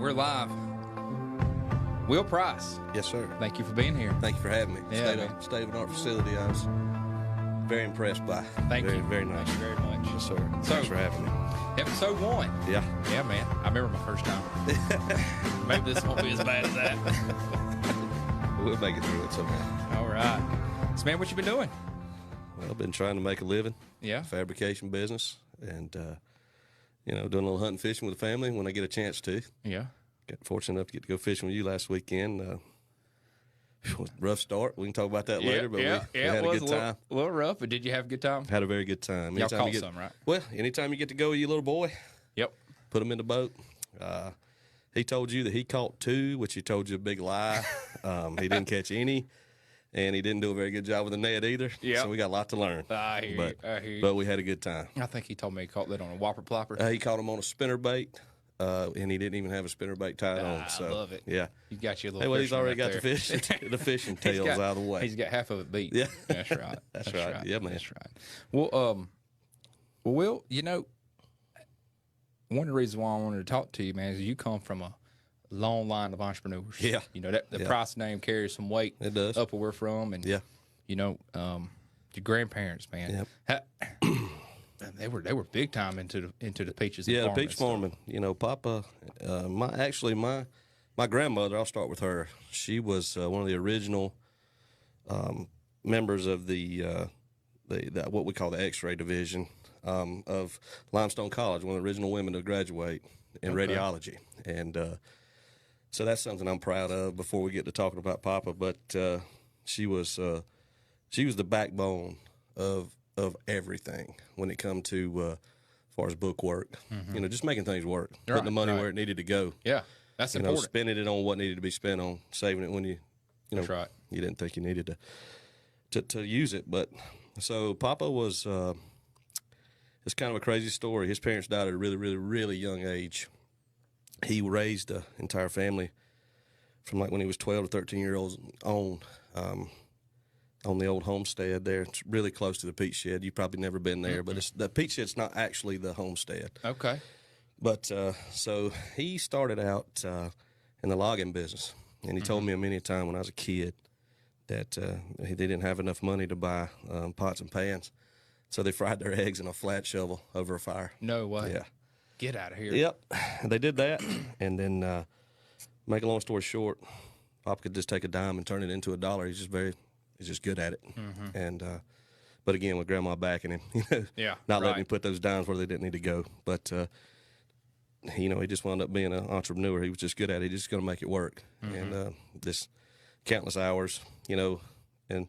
we're live. Will Price, Yes, sir. thank you for being here. Thank you for having me. Yeah, State of art facility. I was very impressed by. Thank very, you. Very nice. Thank you very much. Yes, sir. So- Thanks for having me. Episode 1. Yeah. Yeah, man. I remember my first time. Maybe this won't be as bad as that. We'll make it through it somehow. All right. So, man, what you been doing? Well, I've been trying to make a living. Yeah. Fabrication business. And, doing a little hunting fishing with the family when I get a chance to. Yeah. Got fortunate enough to get to go fishing with you last weekend. Rough start. We can talk about that later, but we had a good time. A little rough, but did you have a good time? Had a very good time. Y'all caught some, right? Well, anytime you get to go with your little boy, Yep. put him in the boat. He told you that he caught 2, which he told you a big lie. He didn't catch any, and he didn't do a very good job with the net either. Yep. So we got a lot to learn. I hear you. But we had a good time. I think he told me he caught that on a whopper plopper. He caught him on a spinner bait, and he didn't even have a spinner bait tied on. So I love it. Yeah. You got your little. Hey, well, he's fisherman already up got there. the fishing tails out of the way. He's got half of it beat. Yeah. That's right. That's right. Yeah, man. That's right. Well, Will, one of the reasons why I wanted to talk to you, man, is you come from a long line of entrepreneurs. Yeah. That the Price name carries some weight. It does. Up where we're from, and Yeah. your grandparents, man. Yep. They were big time into the peaches. Yeah, and the farming peach and stuff. farming. Papa, my grandmother. I'll start with her. She was one of the original members of the what we call the X-ray division of Limestone College. One of the original women to graduate in radiology, and so that's something I'm proud of. Before we get to talking about Papa, but she was the backbone of everything when it come to as far as book work. Just making things work, putting the money where it needed to go. Yeah, that's important. Spending it on what needed to be spent on, saving it when you That's right. you didn't think you needed to use it. But so Papa was it's kind of a crazy story. His parents died at a really, really, really young age. He raised the entire family from like when he was 12 to 13 years old on the old homestead there. It's really close to the peach shed. You've probably never been there, but the peach shed's not actually the homestead. Okay. But so he started out in the logging business, and he told me many a time when I was a kid that they didn't have enough money to buy pots and pans, so they fried their eggs in a flat shovel over a fire. No way. Yeah. Get out of here. Yep. They did that, and then make a long story short, Papa could just take a dime and turn it into $1. He's just good at it. And but again, with Grandma backing him, not letting him put those dimes where they didn't need to go. But he just wound up being an entrepreneur. He was just good at it. He's just going to make it work. And this countless hours, and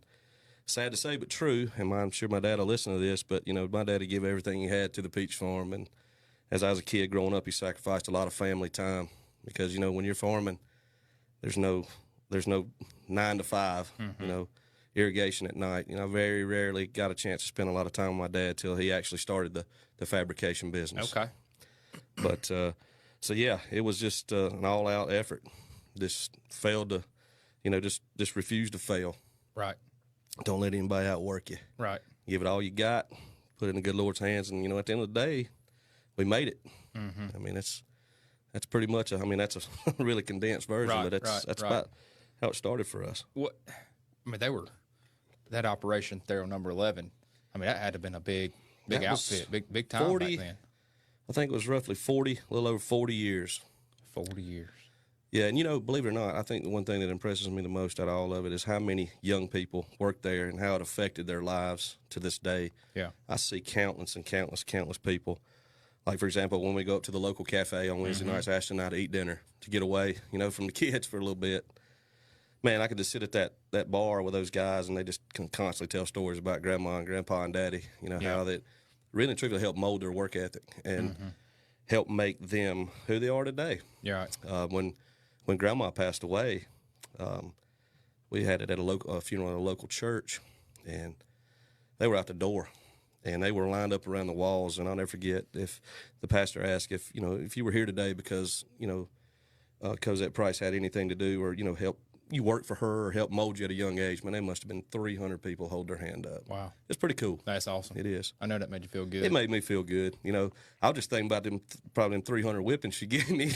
sad to say, but true. And I'm sure my dad will listen to this, but my daddy gave everything he had to the peach farm. And as I was a kid growing up, he sacrificed a lot of family time because when you're farming, there's no 9 to 5. Irrigation at night. I very rarely got a chance to spend a lot of time with my dad till he actually started the fabrication business. Okay. But so yeah, it was just an all-out effort. Just failed to, just refused to fail. Right. Don't let anybody outwork you. Right. Give it all you got. Put it in the good Lord's hands, and at the end of the day, we made it. I mean, that's pretty much. That's a really condensed version, but that's about how it started for us. What? They were that operation Thero number 11. That had to have been a big outfit, big time 40, back then. I think it was roughly 40, a little over 40 years. 40 years. Yeah, and believe it or not, I think the one thing that impresses me the most out of all of it is how many young people work there and how it affected their lives to this day. Yeah. I see countless people. Like, for example, when we go up to the local cafe on Wednesday nights, Ashton and I to eat dinner to get away, from the kids for a little bit. Man, I could just sit at that bar with those guys, and they just can constantly tell stories about Grandma and Grandpa and Daddy, how that really and truly helped mold their work ethic and help make them who they are today. Yeah. Right. When Grandma passed away, we had it at a funeral at a local church, and they were out the door, and they were lined up around the walls. And I'll never forget if the pastor asked if you were here today because Cosette Price had anything to do or help you work for her or help mold you at a young age, man, there must have been 300 people hold their hand up. Wow. It's pretty cool. That's awesome. It is. I know that made you feel good. It made me feel good. You know, I was just thinking about probably them 300 whippings she gave me.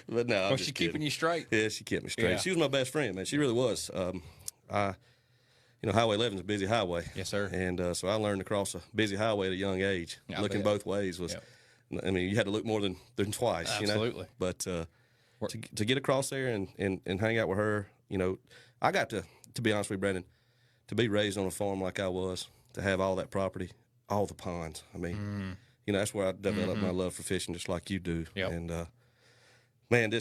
But no, I'm Was just she keeping kidding. you straight? Yeah, she kept me straight. Yeah. She was my best friend, man. She really was. Highway 11 is a busy highway. Yes, sir. And so I learned to cross a busy highway at a young age. Yeah, I Looking bet. both ways was, I mean, you had to look more than twice. Absolutely. You know? But to get across there and hang out with her, you know, I got to be honest with you, Brandon, to be raised on a farm like I was, to have all that property, all the ponds. I mean, you know, that's where I developed my love for fishing, just like you do. Yep. And man,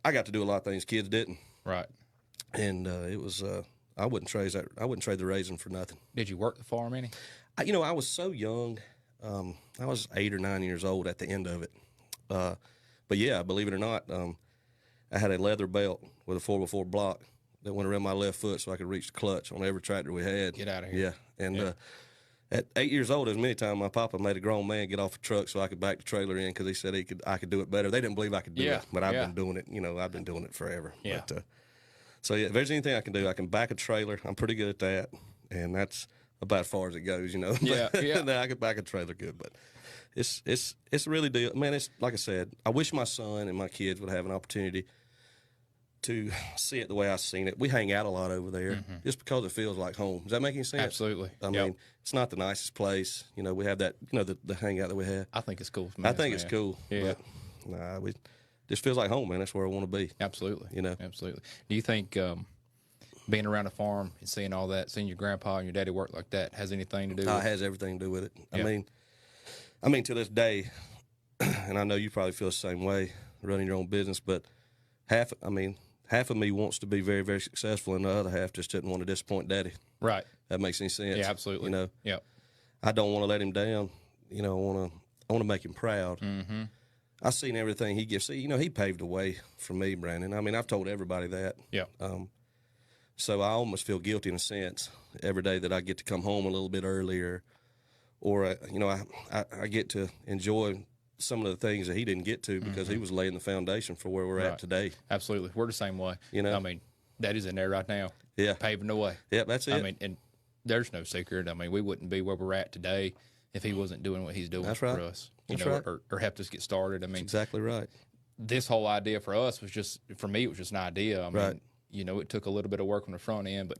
I got to do a lot of things kids didn't. Right. And it was I wouldn't trade that. I wouldn't trade the raising for nothing. Did you work the farm any? You know, I was so young. I was 8 or 9 years old at the end of it. But yeah, believe it or not, I had a leather belt with a 4x4 block that went around my left foot so I could reach the clutch on every tractor we had. Get out of here. Yeah. And at 8 years old, as many times my papa made a grown man get off a truck so I could back the trailer in because he said I could do it better. They didn't believe I could do it, but I've been doing it. You know, I've been doing it forever. Yeah. But, so yeah, if there's anything I can do, I can back a trailer. I'm pretty good at that, and that's about as far as it goes. You know. Yeah. Yeah. I can back a trailer good, but it's really deal. Man, it's like I said. I wish my son and my kids would have an opportunity to see it the way I've seen it. We hang out a lot over there just because it feels like home. Does that make any sense? Absolutely. I mean, it's not the nicest place. You know, we have that. You know, the hangout that we have. I think it's cool. I think it's cool. Yeah. But, nah, we just feels like home, man. That's where I want to be. Absolutely. You know. Absolutely. Do you think being around a farm and seeing all that, seeing your grandpa and your daddy work like that, has anything to do with It has everything to do with it. Yeah. I mean, to this day, and I know you probably feel the same way running your own business, but half of me wants to be very, very successful, and the other half just didn't want to disappoint Daddy. Right. That makes any sense? Yeah, absolutely. You know, Yeah. I don't want to let him down. You know, I want to make him proud. Mm-hmm. I seen everything he gives. See, you know, he paved the way for me, Brandon. I mean, I've told everybody that. Yeah. So I almost feel guilty in a sense every day that I get to come home a little bit earlier, or you know, I get to enjoy some of the things that he didn't get to because he was laying the foundation for where we're at today. Absolutely. We're the same way. You know? I mean, Daddy's in there right now. Yeah. Paving the way. Yeah, that's it. I mean, and there's no secret. I mean, we wouldn't be where we're at today if he wasn't doing what he's doing That's for right. us. That's know, right. or helped us get started. I mean, Exactly right. this whole idea for us was just, for me, it was just an idea. I mean, Right. you know, it took a little bit of work on the front end, but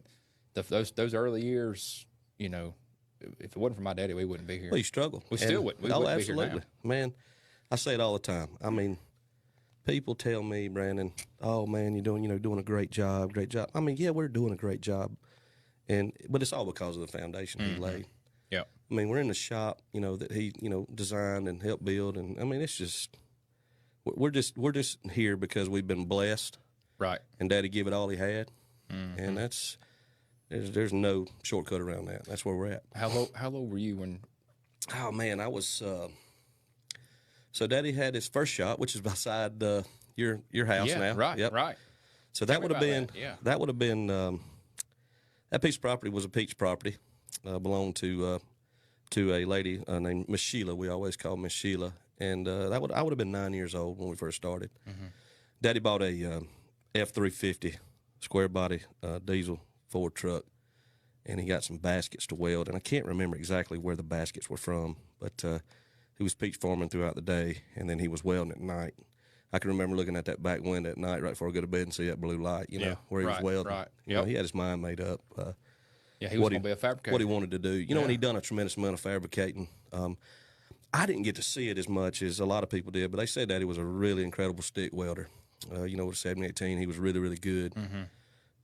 those early years, you know, if it wasn't for my daddy, we wouldn't be here. Well, you struggle. We still wouldn't. We wouldn't be here now. absolutely. Man, I say it all the time. I mean, people tell me, Brandon, oh man, you're doing a great job, great job. I mean, yeah, we're doing a great job, but it's all because of the foundation he laid. Yeah. I mean, we're in the shop, you know, that he, you know, designed and helped build, and I mean, it's just we're just here because we've been blessed, Right. and Daddy gave it all he had, and there's no shortcut around that. That's where we're at. How low were you when? Oh man, I was. So Daddy had his first shop, which is beside your house Yeah. now. Right. Yep. Right. So Tell that me would have about been that. Yeah. that would have been that piece of property was a peach property, belonged to a lady named Miss Sheila. We always call Miss Sheila, and I would have been 9 years old when we first started. Daddy bought a F-350 square body diesel Ford truck, and he got some baskets to weld, and I can't remember exactly where the baskets were from, but he was peach farming throughout the day, and then he was welding at night. I can remember looking at that back window at night right before I go to bed and see that blue light, you know, Yeah, where he was right, welding. right. You know, Yep. he had his mind made up. Yeah, he was going to be a fabricator. What he wanted to do. You know, and Yeah. he'd done a tremendous amount of fabricating. I didn't get to see it as much as a lot of people did, but they said that he was a really incredible stick welder. You know, with 718, he was really, really good.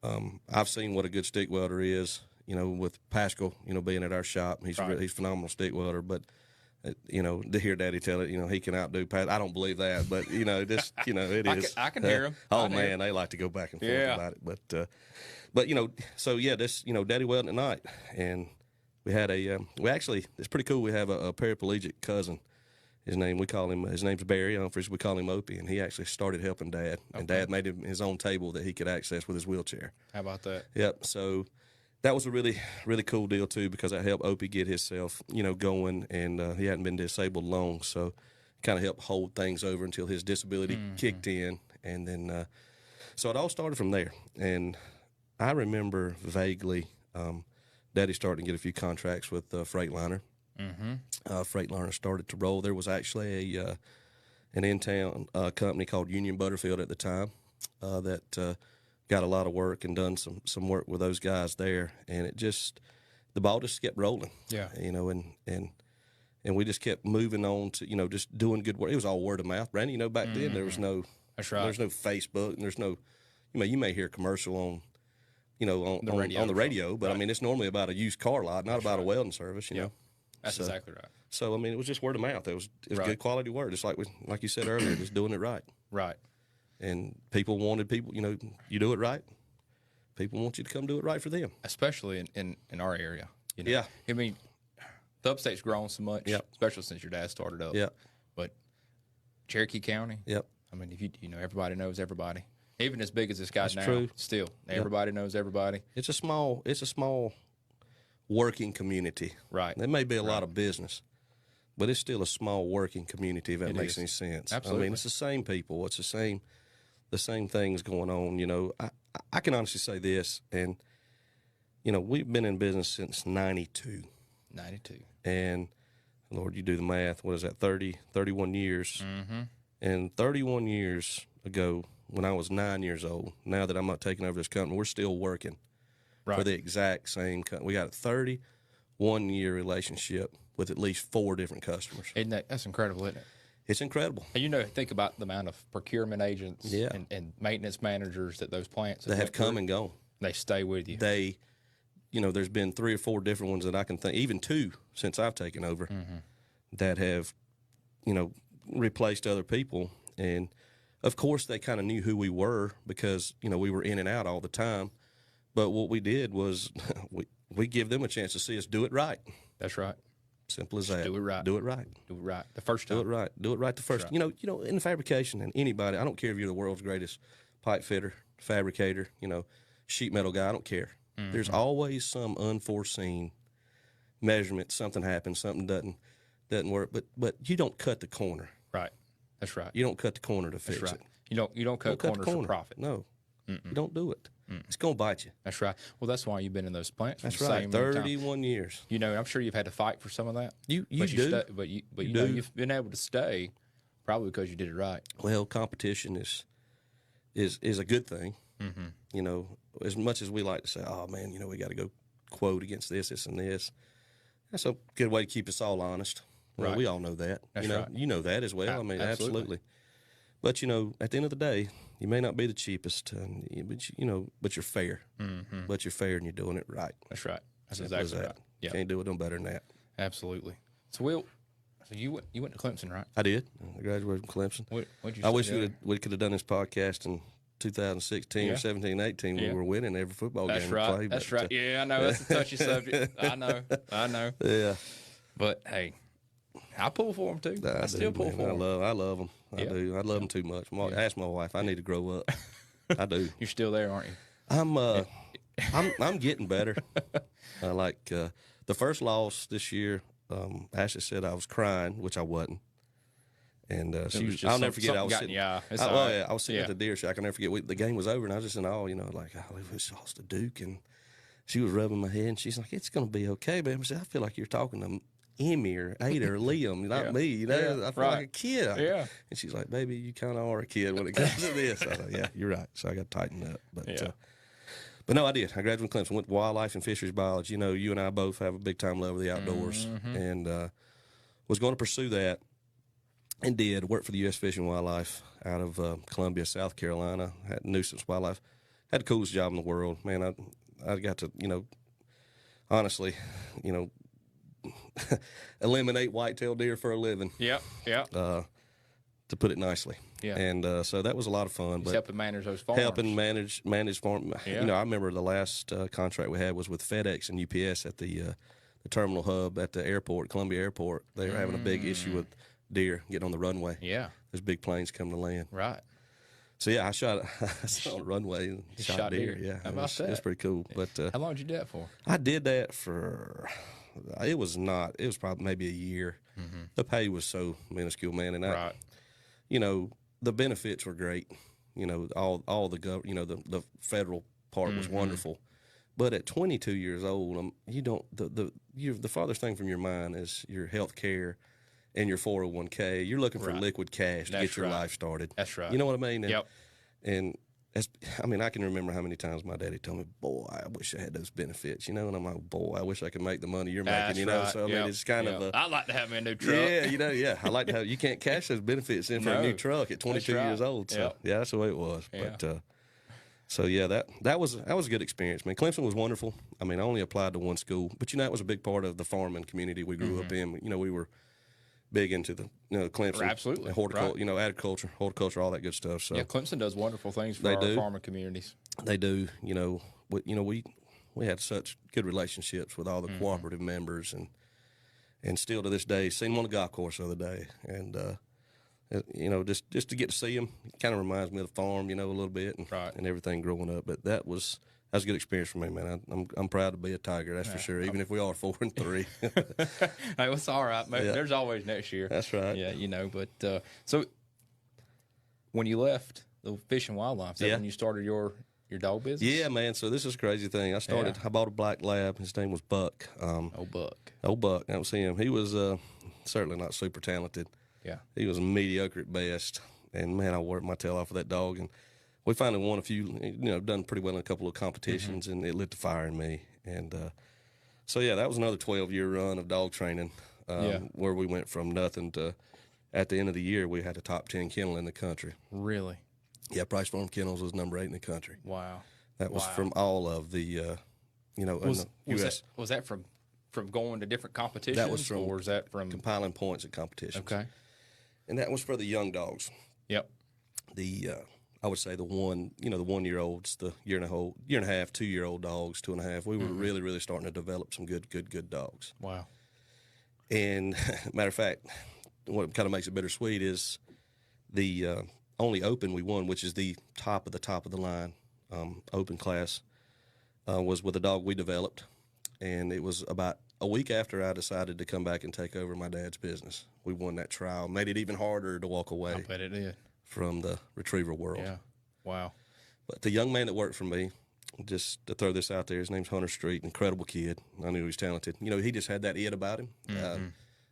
I've seen what a good stick welder is, you know, with Pascal, you know, being at our shop. He's Right. he's a phenomenal stick welder, but you know, to hear Daddy tell it, you know, he can outdo Pat. I don't believe that, but you know, just you know, it is. I can hear him. Oh I can hear man, they like to go back and forth Yeah. about it, but you know, so yeah, this you know, Daddy welding at night, and we had it's pretty cool. We have a paraplegic cousin. His name's Barry. We call him Opie, and he actually started helping Dad, and Dad made him his own table that he could access with his wheelchair. How about that? Yep. So that was a really, really cool deal too, because that helped Opie get himself, you know, going, and he hadn't been disabled long, so it kind of helped hold things over until his disability kicked in, and then So it all started from there. And I remember vaguely Daddy started to get a few contracts with Freightliner. Freightliner started to roll. There was actually an in-town company called Union Butterfield at the time that got a lot of work and done some work with those guys there. And the ball just kept rolling. Yeah. You know, and we just kept moving on to, just doing good work. It was all word of mouth. Brandon, back then there was no, That's right. there's no Facebook, and there's no, you may hear a commercial on, on the radio, but Right. I mean, it's normally about a used car lot, not about a welding service, you know. That's exactly right. So, I mean, it was just word of mouth. It was Right. good quality work, just like you said earlier, just doing it right. And people wanted you do it right. People want you to come do it right for them. Especially in our area. Yeah. I mean, the upstate's grown so much, Yep. especially since your dad started up. Yep. But Cherokee County, Yep. I mean, if everybody knows everybody. Even as big as this guy now, true. still, everybody knows everybody. It's a small working community. Right. There may be a lot of business, but it's still a small working community, if that makes is. any sense. Absolutely. I mean, it's the same people. It's the same things going on. I can honestly say this, and we've been in business since 92. 92. And Lord, you do the math. What is that? 31 years. Mm-hmm. And 31 years ago, when I was 9 years old, now that I'm not taking over this company, we're still working for the exact same company. We got a 31-year relationship with at least 4 different customers. That's incredible, isn't it? It's incredible. And think about the amount of procurement agents Yeah. and maintenance managers that those plants They have come and gone. They stay with you. There's been 3 or 4 different ones that I can think, even 2 since I've taken over, that have, replaced other people. And of course, they kind of knew who we were because, we were in and out all the time. But what we did was we give them a chance to see us do it right. That's right. Simple as that. Do it right. Do it right. Do it right. The first time. Do it right. Do it right the first. Right. In the fabrication, and anybody, I don't care if you're the world's greatest pipe fitter, fabricator, sheet metal guy, I don't care. There's always some unforeseen measurement, something happens, something doesn't work, but you don't cut the corner. Right. That's right. You don't cut the corner to fix That's right. it. You don't cut corners for profit. No. You don't do it. It's going to bite you. That's right. Well, that's why you've been in those plants. That's for the right. same amount of time. 31 years. I'm sure you've had to fight for some of that. You but do. You've been able to stay probably because you did it right. Well, competition is a good thing. As much as we like to say, oh man, we got to go quote against this, and this. That's a good way to keep us all honest. Well, Right. we all know that. That's right. You know that as well. I mean, absolutely. But at the end of the day, you may not be the cheapest, but you're fair. But you're fair and you're doing it right. That's right. That's Simple as exactly that. right. Yeah. Can't do it no better than that. Absolutely. So you went to Clemson, right? I did. I graduated from Clemson. What'd you I wish study we could have done this podcast in 2016 or 17, 18 when we were winning every football That's game right. we played. That's right. Yeah, I know. That's a touchy subject. I know. Yeah. But, hey, I pull for them, too. I still pull for them. I love them. I do. I love them too much. Ask my wife. I need to grow up. I do. You're still there, aren't you? I'm getting better. The first loss this year, Ashley said I was crying, which I wasn't. And I'll never forget. I was sitting. I was sitting at the deer shack. I'll never forget. The game was over, and I was just in awe. We just lost to Duke, and she was rubbing my head, and she's like, "It's going to be okay, baby." I said, "I feel like you're talking to Emmy or Ada or Liam, not me. I feel like a kid." Yeah. And she's like, "Baby, you kind of are a kid when it comes to this." I was like, "Yeah, you're right." So I got to tighten up. But no, I did. I graduated from Clemson, went to wildlife and fisheries biology. You and I both have a big time love of the outdoors, and was going to pursue that. And did work for the U.S. Fish and Wildlife out of Columbia, South Carolina. Had nuisance wildlife. Had the coolest job in the world, man. I got to, honestly, eliminate whitetail deer for a living. Yeah. To put it nicely. Yeah. And so that was a lot of fun. But helping manage those farms. Helping manage farm. Yeah. I remember the last contract we had was with FedEx and UPS at the terminal hub at the airport, Columbia Airport. They were having a big issue with deer getting on the runway. Yeah. There's big planes coming to land. Right. So, I shot on the runway and shot deer. Yeah. How about that? It was pretty cool. But how long did you do that for? I did that for, it was probably maybe a year. The pay was so minuscule, man. And right. The benefits were great. You know, all the the federal part was wonderful. But at 22 years old, you don't the farthest thing from your mind is your health care and your 401k. You're looking for liquid cash to get your life started. That's right. You know what I mean? And, Yep. And I mean, I can remember how many times my daddy told me, "Boy, I wish I had those benefits," you know. And I'm like, "Boy, I wish I could make the money you're making," That's you know. right. So I mean, it's kind of I'd like to have me a new truck. yeah, you know, yeah. I like to have. You can't cash those benefits in for a new truck at 22 years old. So yeah, that's the way it was. Yeah. But so yeah, that was a good experience, man. Clemson was wonderful. I mean, I only applied to one school, but you know, it was a big part of the farming community we grew up in. You know, we were big into the Clemson, Absolutely. horticulture, agriculture, horticulture, all that good stuff. So Yeah, Clemson does wonderful things for our farming communities. They do. You know, we had such good relationships with all the cooperative members, and still to this day, seen them on the golf course the other day, and you know, just to get to see them, kind of reminds me of the farm, you know, a little bit, and everything growing up. But that was a good experience for me, man. I'm proud to be a Tiger, that's for sure. Even if we are 4-3. Hey, it's all right, man. Yeah. There's always next year. That's right. Yeah, you know. But so when you left the Fish and Wildlife, is that when you started your dog business? Yeah, man. So this is a crazy thing. I bought a black lab. His name was Buck. Buck. Old Buck. That was him. He was certainly not super talented. Yeah. He was mediocre at best. And man, I worked my tail off with that dog. And we finally won a few, done pretty well in a couple of competitions, and it lit the fire in me. And so yeah, that was another 12-year run of dog training, where we went from nothing to, at the end of the year, we had a top 10 kennel in the country. Really? Yeah, Price Farm Kennels was number 8 in the country. Wow. That was from all of the, in the U.S. Was that from going to different competitions? That was from, or was that from compiling points at competitions. Okay. And that was for the young dogs. Yep. I would say the 1-year-olds, the year and a half, 2-year-old dogs, 2.5. We were really, really starting to develop some good dogs. Wow. And matter of fact, what kind of makes it bittersweet is the only open we won, which is the top of the line open class, was with a dog we developed. And it was about a week after I decided to come back and take over my dad's business. We won that trial. Made it even harder to walk away. I bet it did. From the retriever world. Yeah. Wow. But the young man that worked for me, just to throw this out there, his name's Hunter Street, incredible kid. I knew he was talented. You know, he just had that it about him.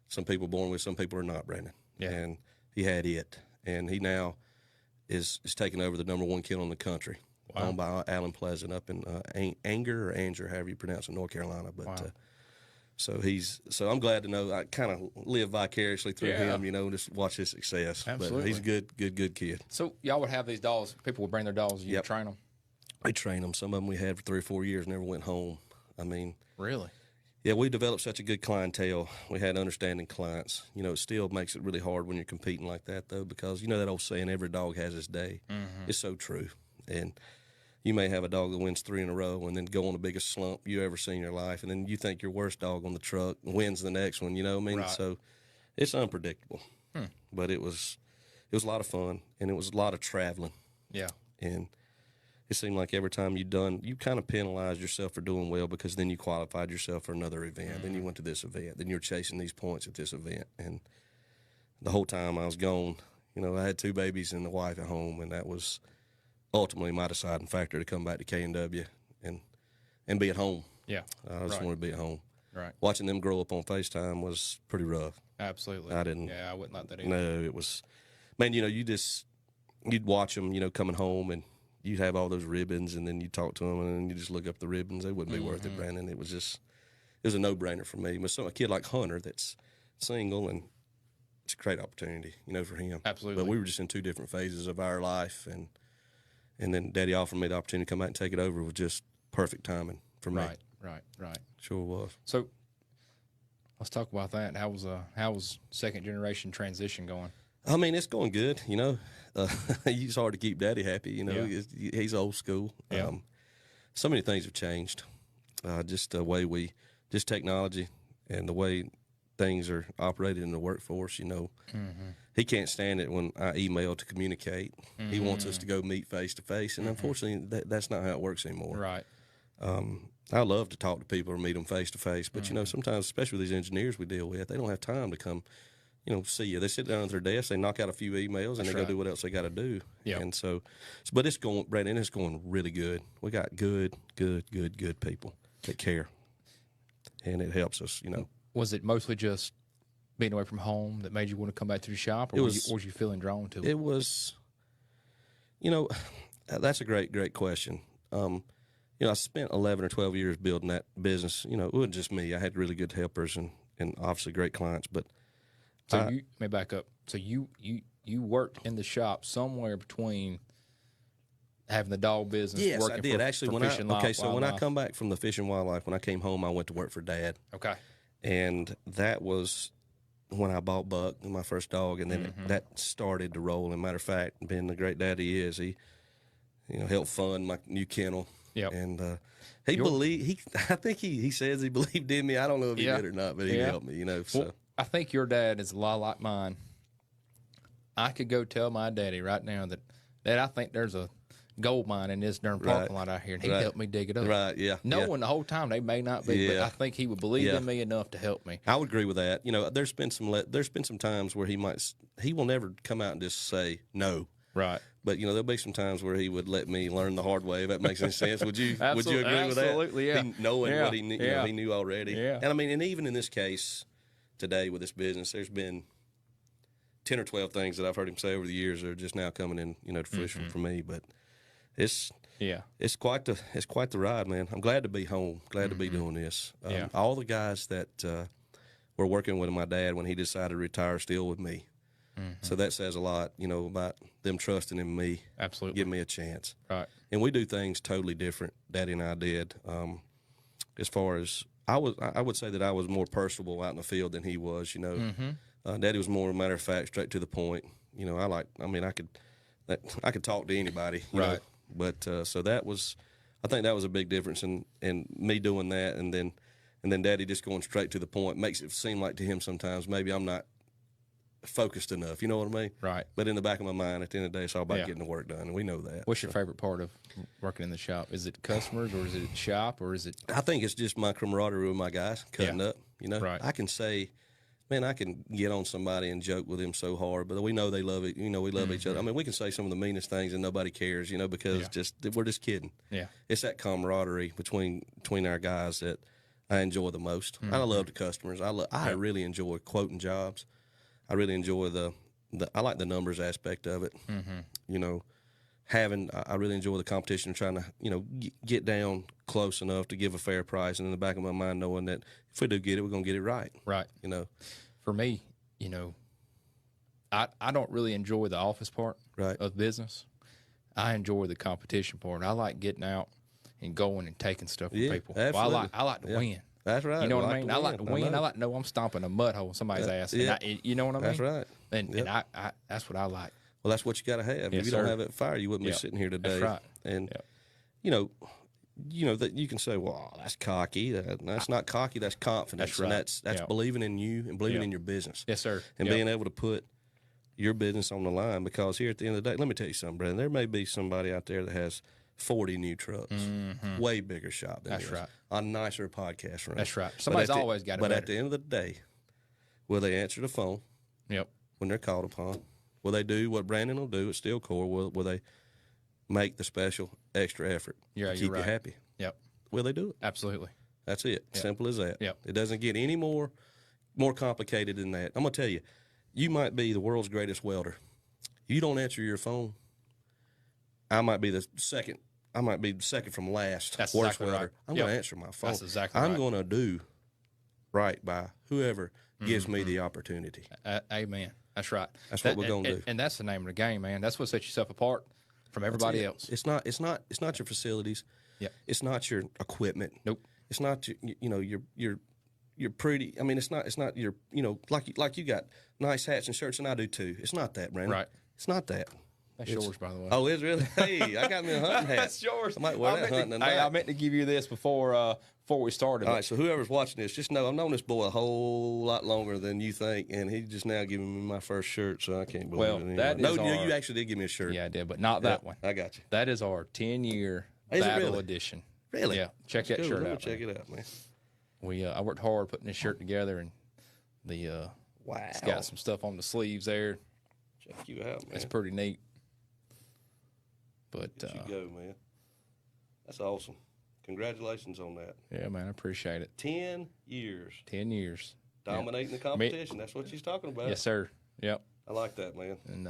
Some people born with, some people are not, Brandon. Yeah. And he had it. And he now is taking over the number 1 kennel in the country. Wow. Owned by Alan Pleasant up in Anger, however you pronounce it, North Carolina. But wow. So I'm glad to know I kind of live vicariously through him, just watch his success. Absolutely. But he's a good kid. So y'all would have these dogs, people would bring their dogs, and you train them? We train them. Some of them we had for 3 or 4 years, never went home. I mean. Really? Yeah, we developed such a good clientele. We had understanding clients. You know, it still makes it really hard when you're competing like that, though, because you know that old saying, every dog has his day. It's so true. And you may have a dog that wins 3 in a row and then go on the biggest slump you ever seen in your life, and then you think your worst dog on the truck wins the next one. You know what I mean? Right. So it's unpredictable. But it was a lot of fun, and it was a lot of traveling. Yeah. And it seemed like every time you kind of penalized yourself for doing well, because then you qualified yourself for another event. Then you went to this event. Then you're chasing these points at this event. And the whole time I was gone, I had 2 babies and the wife at home, and that was ultimately my deciding factor to come back to K&W and be at home. Yeah. I just wanted to be at home. Right. Watching them grow up on FaceTime was pretty rough. Absolutely. I I wouldn't like that either. No, it was, man, you'd watch them, coming home, and you'd have all those ribbons, and then you talk to them, and then you just look up the ribbons. They wouldn't be worth it, Brandon. It was a no-brainer for me. But a kid like Hunter that's single, and it's a great opportunity, for him. Absolutely. But we were just in 2 different phases of our life, and then Daddy offered me the opportunity to come back and take it over. With just perfect timing for me. Right. Sure was. So let's talk about that. How was second generation transition going? I mean, it's going good. It's hard to keep Daddy happy. Yeah. He's old school. Yeah. So many things have changed. Just the way just technology and the way things are operated in the workforce. He can't stand it when I email to communicate. He wants us to go meet face to face, and unfortunately, that's not how it works anymore. Right. I love to talk to people or meet them face to face, but sometimes, especially with these engineers we deal with, they don't have time to come see you. They sit down at their desk, they knock out a few emails, and they go do what else they got to do. Yeah. And so, but it's going, Brandon, it's going really good. We got good people that care, and it helps us, Was it mostly just being away from home that made you want to come back to the shop, or was you feeling drawn to it? It was, that's a great question. I spent 11 or 12 years building that business. It wasn't just me. I had really good helpers and obviously great clients, but so let me back up. So you worked in the shop somewhere between having the dog business. Yes, working I did. Actually, when I come back from the fish and wildlife, when I came home, I went to work for Dad. Okay. And that was when I bought Buck, my first dog, and then that started to roll. And matter of fact, being the great dad he is, he helped fund my new kennel. Yep. And I think he says he believed in me. I don't know if he did or not, but he helped me. So. Well, I think your dad is a lot like mine. I could go tell my daddy right now that I think there's a gold mine in this darn parking lot out here, and he helped me dig it up. Right, yeah. Knowing the whole time they may not be, but I think he would believe in me enough to help me. I would agree with that. There's been some times where he will never come out and just say no. Right. But there'll be some times where he would let me learn the hard way. If that makes any sense, would you agree with that? Absolutely, yeah. Knowing what he knew already. Yeah. And I mean, and even in this case today with this business, there's been 10 or 12 things that I've heard him say over the years that are just now coming in, to fruition for me. But it's quite the ride, man. I'm glad to be home. Glad to be doing this. All the guys that were working with my dad when he decided to retire still with me. So that says a lot, about them trusting in me. Absolutely. Give me a chance. Right. And we do things totally different, Daddy and I did. As far as I would say that I was more personable out in the field than he was, Daddy was more, matter of fact, straight to the point. I could talk to anybody, right. But so I think that was a big difference in me doing that, and then Daddy just going straight to the point makes it seem like to him sometimes maybe I'm not focused enough. You know what I mean? Right. But in the back of my mind, at the end of the day, it's all about getting the work done, and we know that. What's your favorite part of working in the shop? Is it customers, or is it shop, or is it? I think it's just my camaraderie with my guys, cutting up. Right. I can say, man, I can get on somebody and joke with them so hard, but we know they love it. We love each other. I mean, we can say some of the meanest things and nobody cares, because we're just kidding. Yeah. It's that camaraderie between our guys that I enjoy the most. I love the customers. I really enjoy quoting jobs. I really enjoy I like the numbers aspect of it. I really enjoy the competition, trying to, get down close enough to give a fair price. And in the back of my mind, knowing that if we do get it, we're going to get it right. Right. For me, I don't really enjoy the office part of business. I enjoy the competition part. I like getting out and going and taking stuff from people. Absolutely. Well, I like to win. That's right. You know what I mean? I like to win. I like to know I'm stomping a mud hole in somebody's ass. Yeah. You know what I mean? That's right. And I that's what I like. Well, that's what you got to have. Yes, if you don't have that fire, you wouldn't be sitting here today. That's right. And that you can say, well, that's cocky. That's not cocky. That's confidence. That's right. And that's believing in you and believing in your business. Yes, sir. And being able to put your business on the line, because here at the end of the day, let me tell you something, Brandon. There may be somebody out there that has 40 new trucks, way bigger shop than this. Right. A nicer podcast room. That's right. Somebody's always got it But better. at the end of the day, will they answer the phone? Yep. When they're called upon? Will they do what Brandon will do at Steel Core? Will they make the special extra effort to keep you happy? Yep. Will they do it? Absolutely. That's it. Yep. Simple as that. Yep. It doesn't get any more complicated than that. I'm going to tell you, you might be the world's greatest welder. You don't answer your phone, I might be the second from last worst exactly welder. right. I'm going to answer my phone. That's exactly I'm right. going to do right by whoever gives me the opportunity. Amen. That's right. That's what we're going to do. And that's the name of the game, man. That's what sets yourself apart from everybody else. It's not your facilities. Yep. It's not your equipment. Nope. It's not you're pretty. I mean, it's not your, like you got nice hats and shirts, and I do too. It's not that, Brandon. Right. It's not that. That's yours, by the way. Oh, is it really? Hey, I got me a hunting hat. That's yours. I might wear that hunting tonight. I meant to give you this before we started. All right, so whoever's watching this, just know I've known this boy a whole lot longer than you think, and he's just now giving me my first shirt, so I can't believe it anymore. That is you actually did give me a shirt. Yeah, I did, but not that one. I got you. That is our 10-year Is it battle really? edition. Really? Yeah, check that shirt out. Check it out, man. I worked hard putting this shirt together, and the Wow. It's got some stuff on the sleeves there. Check you out, man. It's pretty neat. But you go, man. That's awesome. Congratulations on that. Yeah, man, I appreciate it. 10 years. 10 years. Dominating the competition. That's what she's talking about. Yes, sir. Yep. I like that, man. And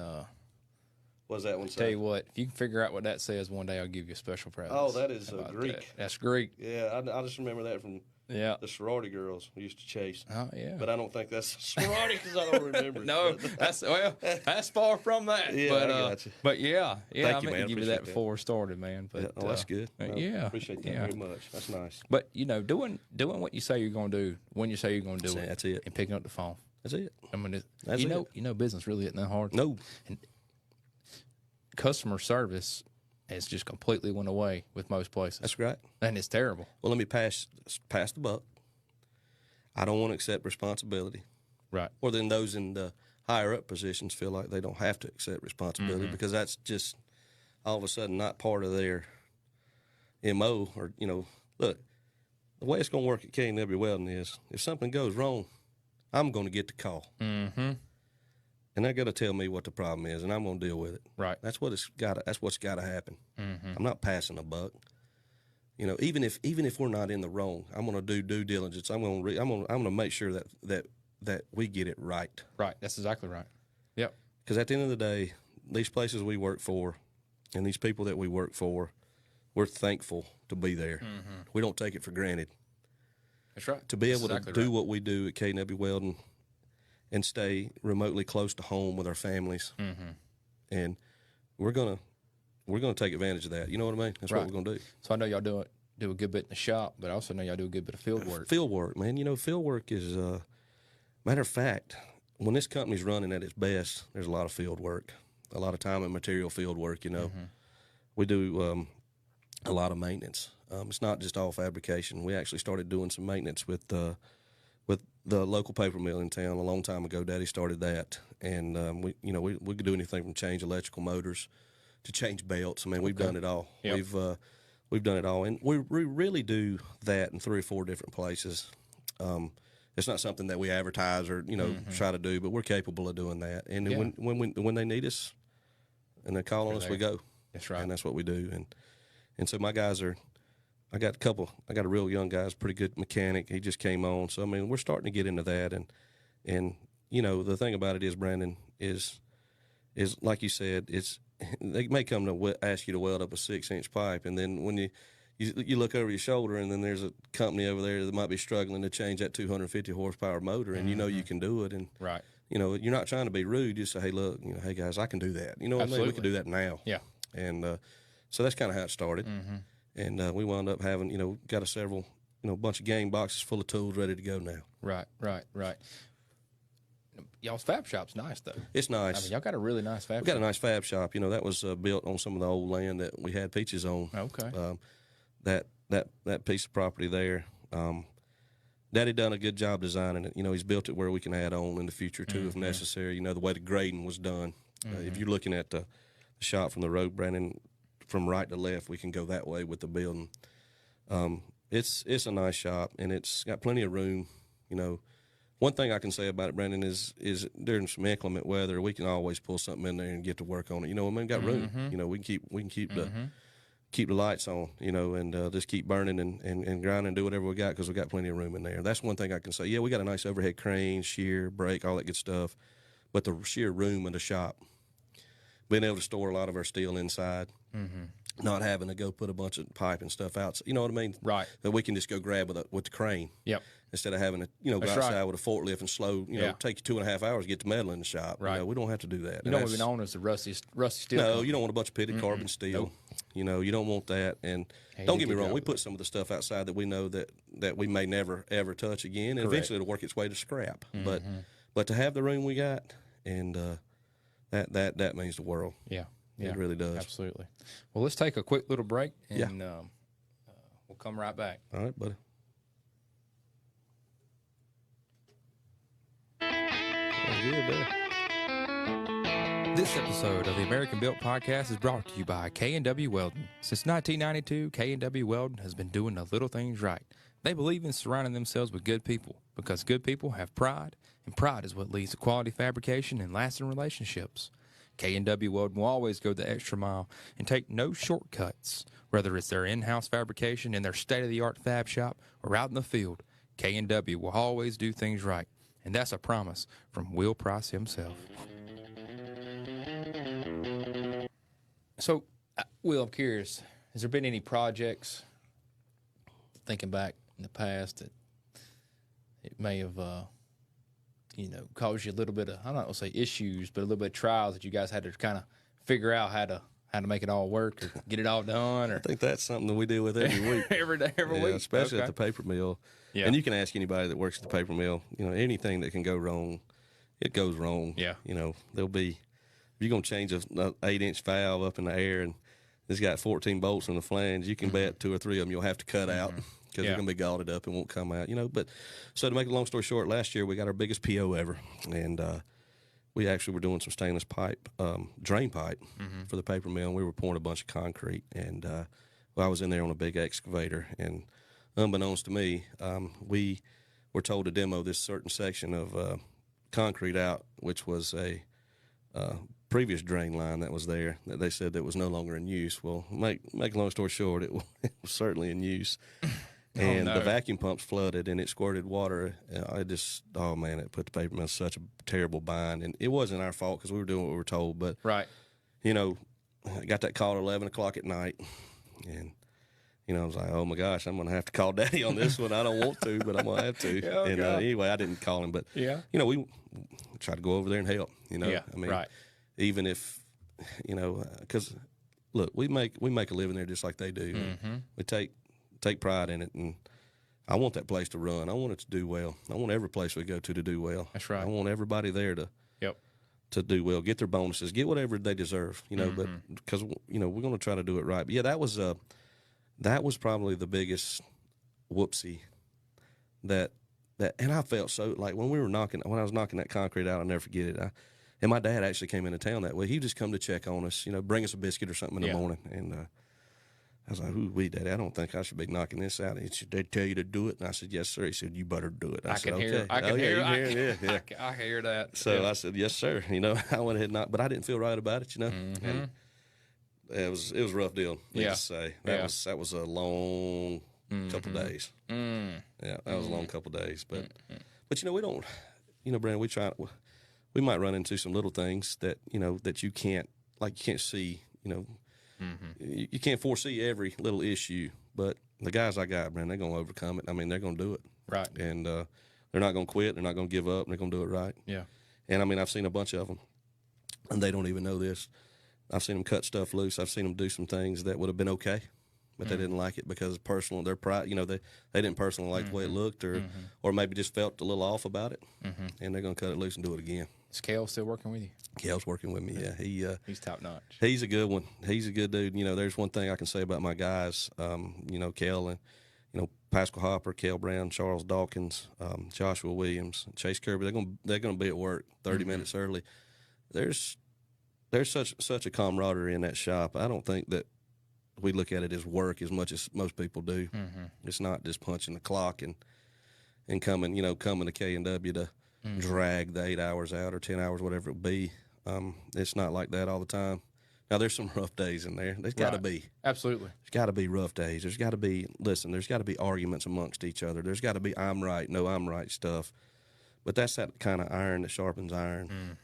what does that one say? Tell you what, if you can figure out what that says, one day I'll give you a special present. Oh, that is Greek. That? That's Greek. Yeah, I just remember that from the sorority girls we used to chase. Oh, yeah. But I don't think that's sorority because I don't remember it. No, that's far from that. Yeah, but, I got you. But yeah, Thank I you, meant man. to give you that before we started, man. But that's good. I appreciate that very much. That's nice. But doing what you say you're going to do when you say you're going to do it. That's it. And picking up the phone. That's it. I mean, that's it. Business really isn't that hard. No. And customer service has just completely went away with most places. That's right. And it's terrible. Well, let me pass the buck. I don't want to accept responsibility. Right. Or then those in the higher up positions feel like they don't have to accept responsibility because that's just all of a sudden not part of their MO. Or, look, the way it's going to work at K&W Welding is if something goes wrong, I'm going to get the call. Mm-hmm. And they're going to tell me what the problem is, and I'm going to deal with it. Right. That's what's got to happen. Mm-hmm. I'm not passing a buck. Even if we're not in the wrong, I'm going to do due diligence. I'm going to make sure that we get it right. Right. That's exactly right. Yep. Because at the end of the day, these places we work for, and these people that we work for, we're thankful to be there. Mm-hmm. We don't take it for granted. That's right. To be able to do what we do at K&W Welding and stay remotely close to home with our families, and we're gonna take advantage of that. You know what I mean? That's what we're gonna do. So I know y'all do a good bit in the shop, but I also know y'all do a good bit of field work. Field work, man. Field work is matter of fact, when this company's running at its best, there's a lot of field work, a lot of time and material field work. We do a lot of maintenance. It's not just all fabrication. We actually started doing some maintenance with the local paper mill in town a long time ago. Daddy started that, and we could do anything from change electrical motors to change belts. I mean, we've done it all. Yep. We've done it all, and we really do that in 3 or 4 different places. It's not something that we advertise or try to do, but we're capable of doing that. And when they need us and they call on us, we go. That's right, and that's what we do. And so my guys are. I got a real young guy, pretty good mechanic. He just came on. So, I mean, we're starting to get into that. And the thing about it is, Brandon, is like you said, they may come to ask you to weld up a 6-inch pipe. And then when you look over your shoulder and then there's a company over there that might be struggling to change that 250 horsepower motor and you can do it. And, right. You're not trying to be rude. You say, hey, look, hey, guys, I can do that. You know what I mean? We can do that now. Yeah. And so that's kind of how it started. Mm-hmm. And we wound up having, got a bunch of game boxes full of tools ready to go now. Right. Y'all's fab shop's nice, though. It's nice. I mean, y'all got a really nice fab shop. We got a nice fab shop. That was built on some of the old land that we had Peaches on. Okay. That piece of property there. Daddy done a good job designing it. He's built it where we can add on in the future, too, if necessary. The way the grading was done. If you're looking at the shop from the road, Brandon, from right to left, we can go that way with the building. It's a nice shop, and it's got plenty of room. One thing I can say about it, Brandon, is during some inclement weather, we can always pull something in there and get to work on it. We got room. We can keep the lights on. And just keep burning and grinding and do whatever we got because we got plenty of room in there. That's one thing I can say. Yeah, we got a nice overhead crane, shear, brake, all that good stuff, but the sheer room in the shop. Being able to store a lot of our steel inside, not having to go put a bunch of pipe and stuff out. You know what I mean? Right. That we can just go grab with the crane. Yep. Instead of having to, go outside with a forklift and take you 2.5 hours to get the metal in the shop. Right. We don't have to do that. You don't want to be known as the rusty steel. No, you don't want a bunch of pitted carbon steel. Nope. You don't want that. And don't get me wrong, we put some of the stuff outside that we know that we may never, ever touch again. And eventually it'll work its way to scrap. But to have the room we got, and that means the world. Yeah. It really does. Absolutely. Well, let's take a quick little break, and we'll come right back. All right, buddy. Good there. This episode of the American Built Podcast is brought to you by K&W Welding. Since 1992, K&W Welding has been doing the little things right. They believe in surrounding themselves with good people because good people have pride, and pride is what leads to quality fabrication and lasting relationships. K&W Welding will always go the extra mile and take no shortcuts. Whether it's their in-house fabrication in their state-of-the-art fab shop or out in the field, K&W will always do things right. And that's a promise from Will Price himself. So, Will, I'm curious, has there been any projects, thinking back in the past, that it may have, caused you a little bit of, I'm not going to say issues, but a little bit of trials that you guys had to kind of figure out how to make it all work or get it all done? Or I think that's something that we deal with every week. every week. Especially at the paper mill. Yeah. And you can ask anybody that works at the paper mill, anything that can go wrong, it goes wrong. Yeah. There'll be, if you're going to change a 8-inch valve up in the air and it's got 14 bolts in the flange, you can bet 2 or 3 of them you'll have to cut out because they're going to be galled up and won't come out, But so to make a long story short, last year we got our biggest PO ever. And we actually were doing some stainless pipe, drain pipe for the paper mill. And we were pouring a bunch of concrete. And I was in there on a big excavator. And unbeknownst to me, we were told to demo this certain section of concrete out, which was a previous drain line that was there that they said that was no longer in use. Well, make a long story short, it was certainly in use. And the vacuum pumps flooded and it squirted water. It put the paper mill in such a terrible bind. And it wasn't our fault because we were doing what we were told. But, right. I got that call at 11 o'clock at night. And, I was like, oh, my gosh, I'm going to have to call Daddy on this one. I don't want to, but I'm going to have to. Anyway, I didn't call him. But, we tried to go over there and help, Yeah, right. Even if, because, look, we make a living there just like they do. Mm-hmm. We take pride in it, and I want that place to run. I want it to do well. I want every place we go to do well. That's right. I want everybody there to do well, get their bonuses, get whatever they deserve, but because, we're going to try to do it right. But, yeah, that was probably the biggest whoopsie that and I felt so, like, when I was knocking that concrete out, I'll never forget it. And my dad actually came into town that way. He'd just come to check on us, bring us a biscuit or something in the morning. And I was like, ooh, Daddy, I don't think I should be knocking this out. He said, they tell you to do it? And I said, yes, sir. He said, you better do it. I said, okay. I can hear that. So I said, yes, sir. I went ahead and knocked, but I didn't feel right about it, Mm-hmm. And it was a rough deal, needless to say. That was a long couple days. Mm. Yeah, that was a long couple days. But we don't, Brandon, we might run into some little things that, that you can't see, you can't foresee every little issue, but the guys I got, man, they're going to overcome it. I mean, they're going to do it. Right. And they're not going to quit. They're not going to give up. They're going to do it right. Yeah. And, I've seen a bunch of them, and they don't even know this. I've seen them cut stuff loose. I've seen them do some things that would have been okay, but they didn't like it because personal, their pride, they didn't personally like the way it looked or maybe just felt a little off about it, and they're going to cut it loose and do it again. Is Kale still working with you? Kale's working with me, yeah. He's top notch. He's a good one. He's a good dude. There's one thing I can say about my guys, Kale and, Pascal Hopper, Kale Brown, Charles Dawkins, Joshua Williams, Chase Kirby. They're gonna be at work 30 minutes early. There's such a camaraderie in that shop. I don't think that we look at it as work as much as most people do. It's not just punching the clock and coming to K&W to drag the 8 hours out or 10 hours, whatever it be. It's not like that all the time. Now, there's some rough days in there. There's got to be. Absolutely. There's got to be rough days. There's got to be arguments amongst each other. There's got to be I'm right, no, I'm right stuff. But that's that kind of iron that sharpens iron.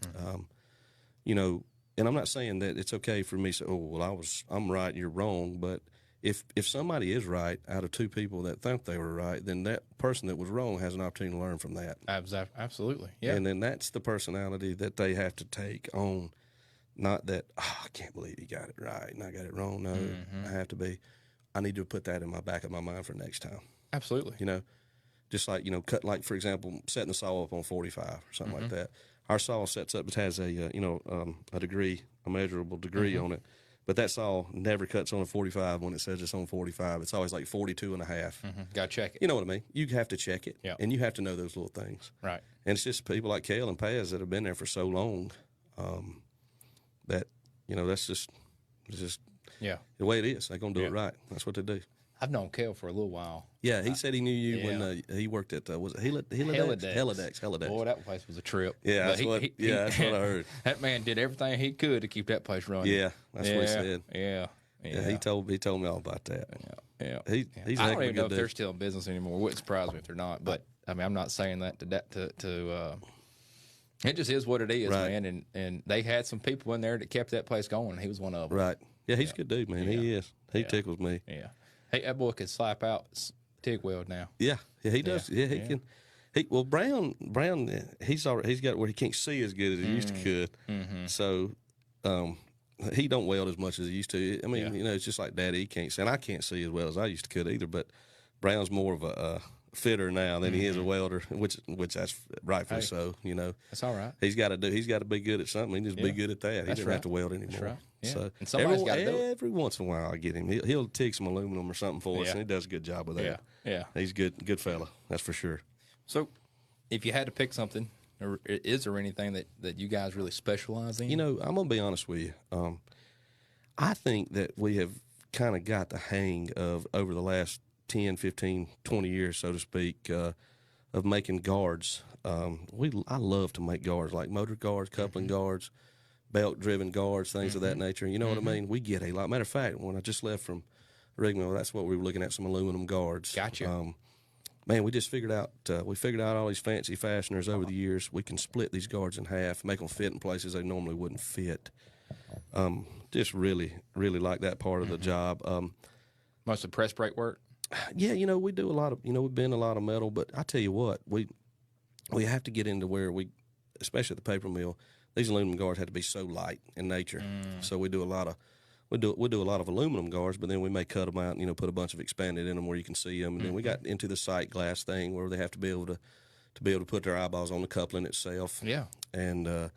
And I'm not saying that it's okay for me to say, oh, well, I'm right and you're wrong. But if somebody is right out of two people that think they were right, then that person that was wrong has an opportunity to learn from that. Absolutely, yeah. And then that's the personality that they have to take on. Not that, I can't believe you got it right and I got it wrong. No, I need to put that in my back of my mind for next time. Absolutely. Just like, cut, like, for example, setting the saw up on 45 or something like that. Our saw sets up, it has a degree, a measurable degree on it. But that saw never cuts on a 45 when it says it's on 45. It's always like 42 and a half. Got to check it. You know what I mean? You have to check it. Yeah. And you have to know those little things. Right. And it's just people like Kale and Paz that have been there for so long that, that's just the way it is. They're going to do it right. That's what they do. I've known Kel for a little while. Yeah, he said he knew you when he worked at was it Helidex. Boy, that place was a trip. Yeah, But that's what I heard. That man did everything he could to keep that place running. Yeah, that's what he said. Yeah. He told me all about that. Yeah. He's I a heck don't of a even know good if dude. they're still in business anymore. It wouldn't surprise me if they're not. But I mean, I'm not saying that to it just is what it is, Right. man. And they had some people in there that kept that place going. He was one of them. Right. Yeah, he's a good dude, man. He is. He tickles me. Yeah. Hey, that boy can slap out TIG weld now. Yeah, he does. Yeah, he can. Brown, he's got where he can't see as good as he used to could. Mm-hmm. So, he don't weld as much as he used to. I mean, it's just like Daddy. He can't see, and I can't see as well as I used to could either. But Brown's more of a fitter now than he is a welder, which that's rightfully so. That's all right. He's got to be good at something. He just be good at that. He doesn't have to weld anymore. That's right. Yeah. So And somebody's gotta do it. every once in a while I get him. He'll TIG some aluminum or something for us, and he does a good job with that. Yeah. He's good fella. That's for sure. So, if you had to pick something, or is there anything that you guys really specialize in? I'm gonna be honest with you. I think that we have kind of got the hang of over the last 10, 15, 20 years, so to speak, of making guards. I love to make guards, like motor guards, coupling guards, belt-driven guards, things of that nature. You know what I mean? We get a lot. Matter of fact, when I just left from Rigmore, that's what we were looking at, some aluminum guards. Gotcha. Man, we just figured out all these fancy fasteners over the years. We can split these guards in half, make them fit in places they normally wouldn't fit. Just really, really like that part of the job. Most of the press brake work? Yeah, we do a lot of, we bend a lot of metal, but I tell you what, we have to get into where especially at the paper mill, these aluminum guards have to be so light in nature. So we do a lot of, we do a lot of aluminum guards, but then we may cut them out and, put a bunch of expanded in them where you can see them. And then we got into the sight glass thing where they have to be able to put their eyeballs on the coupling itself. Yeah. And,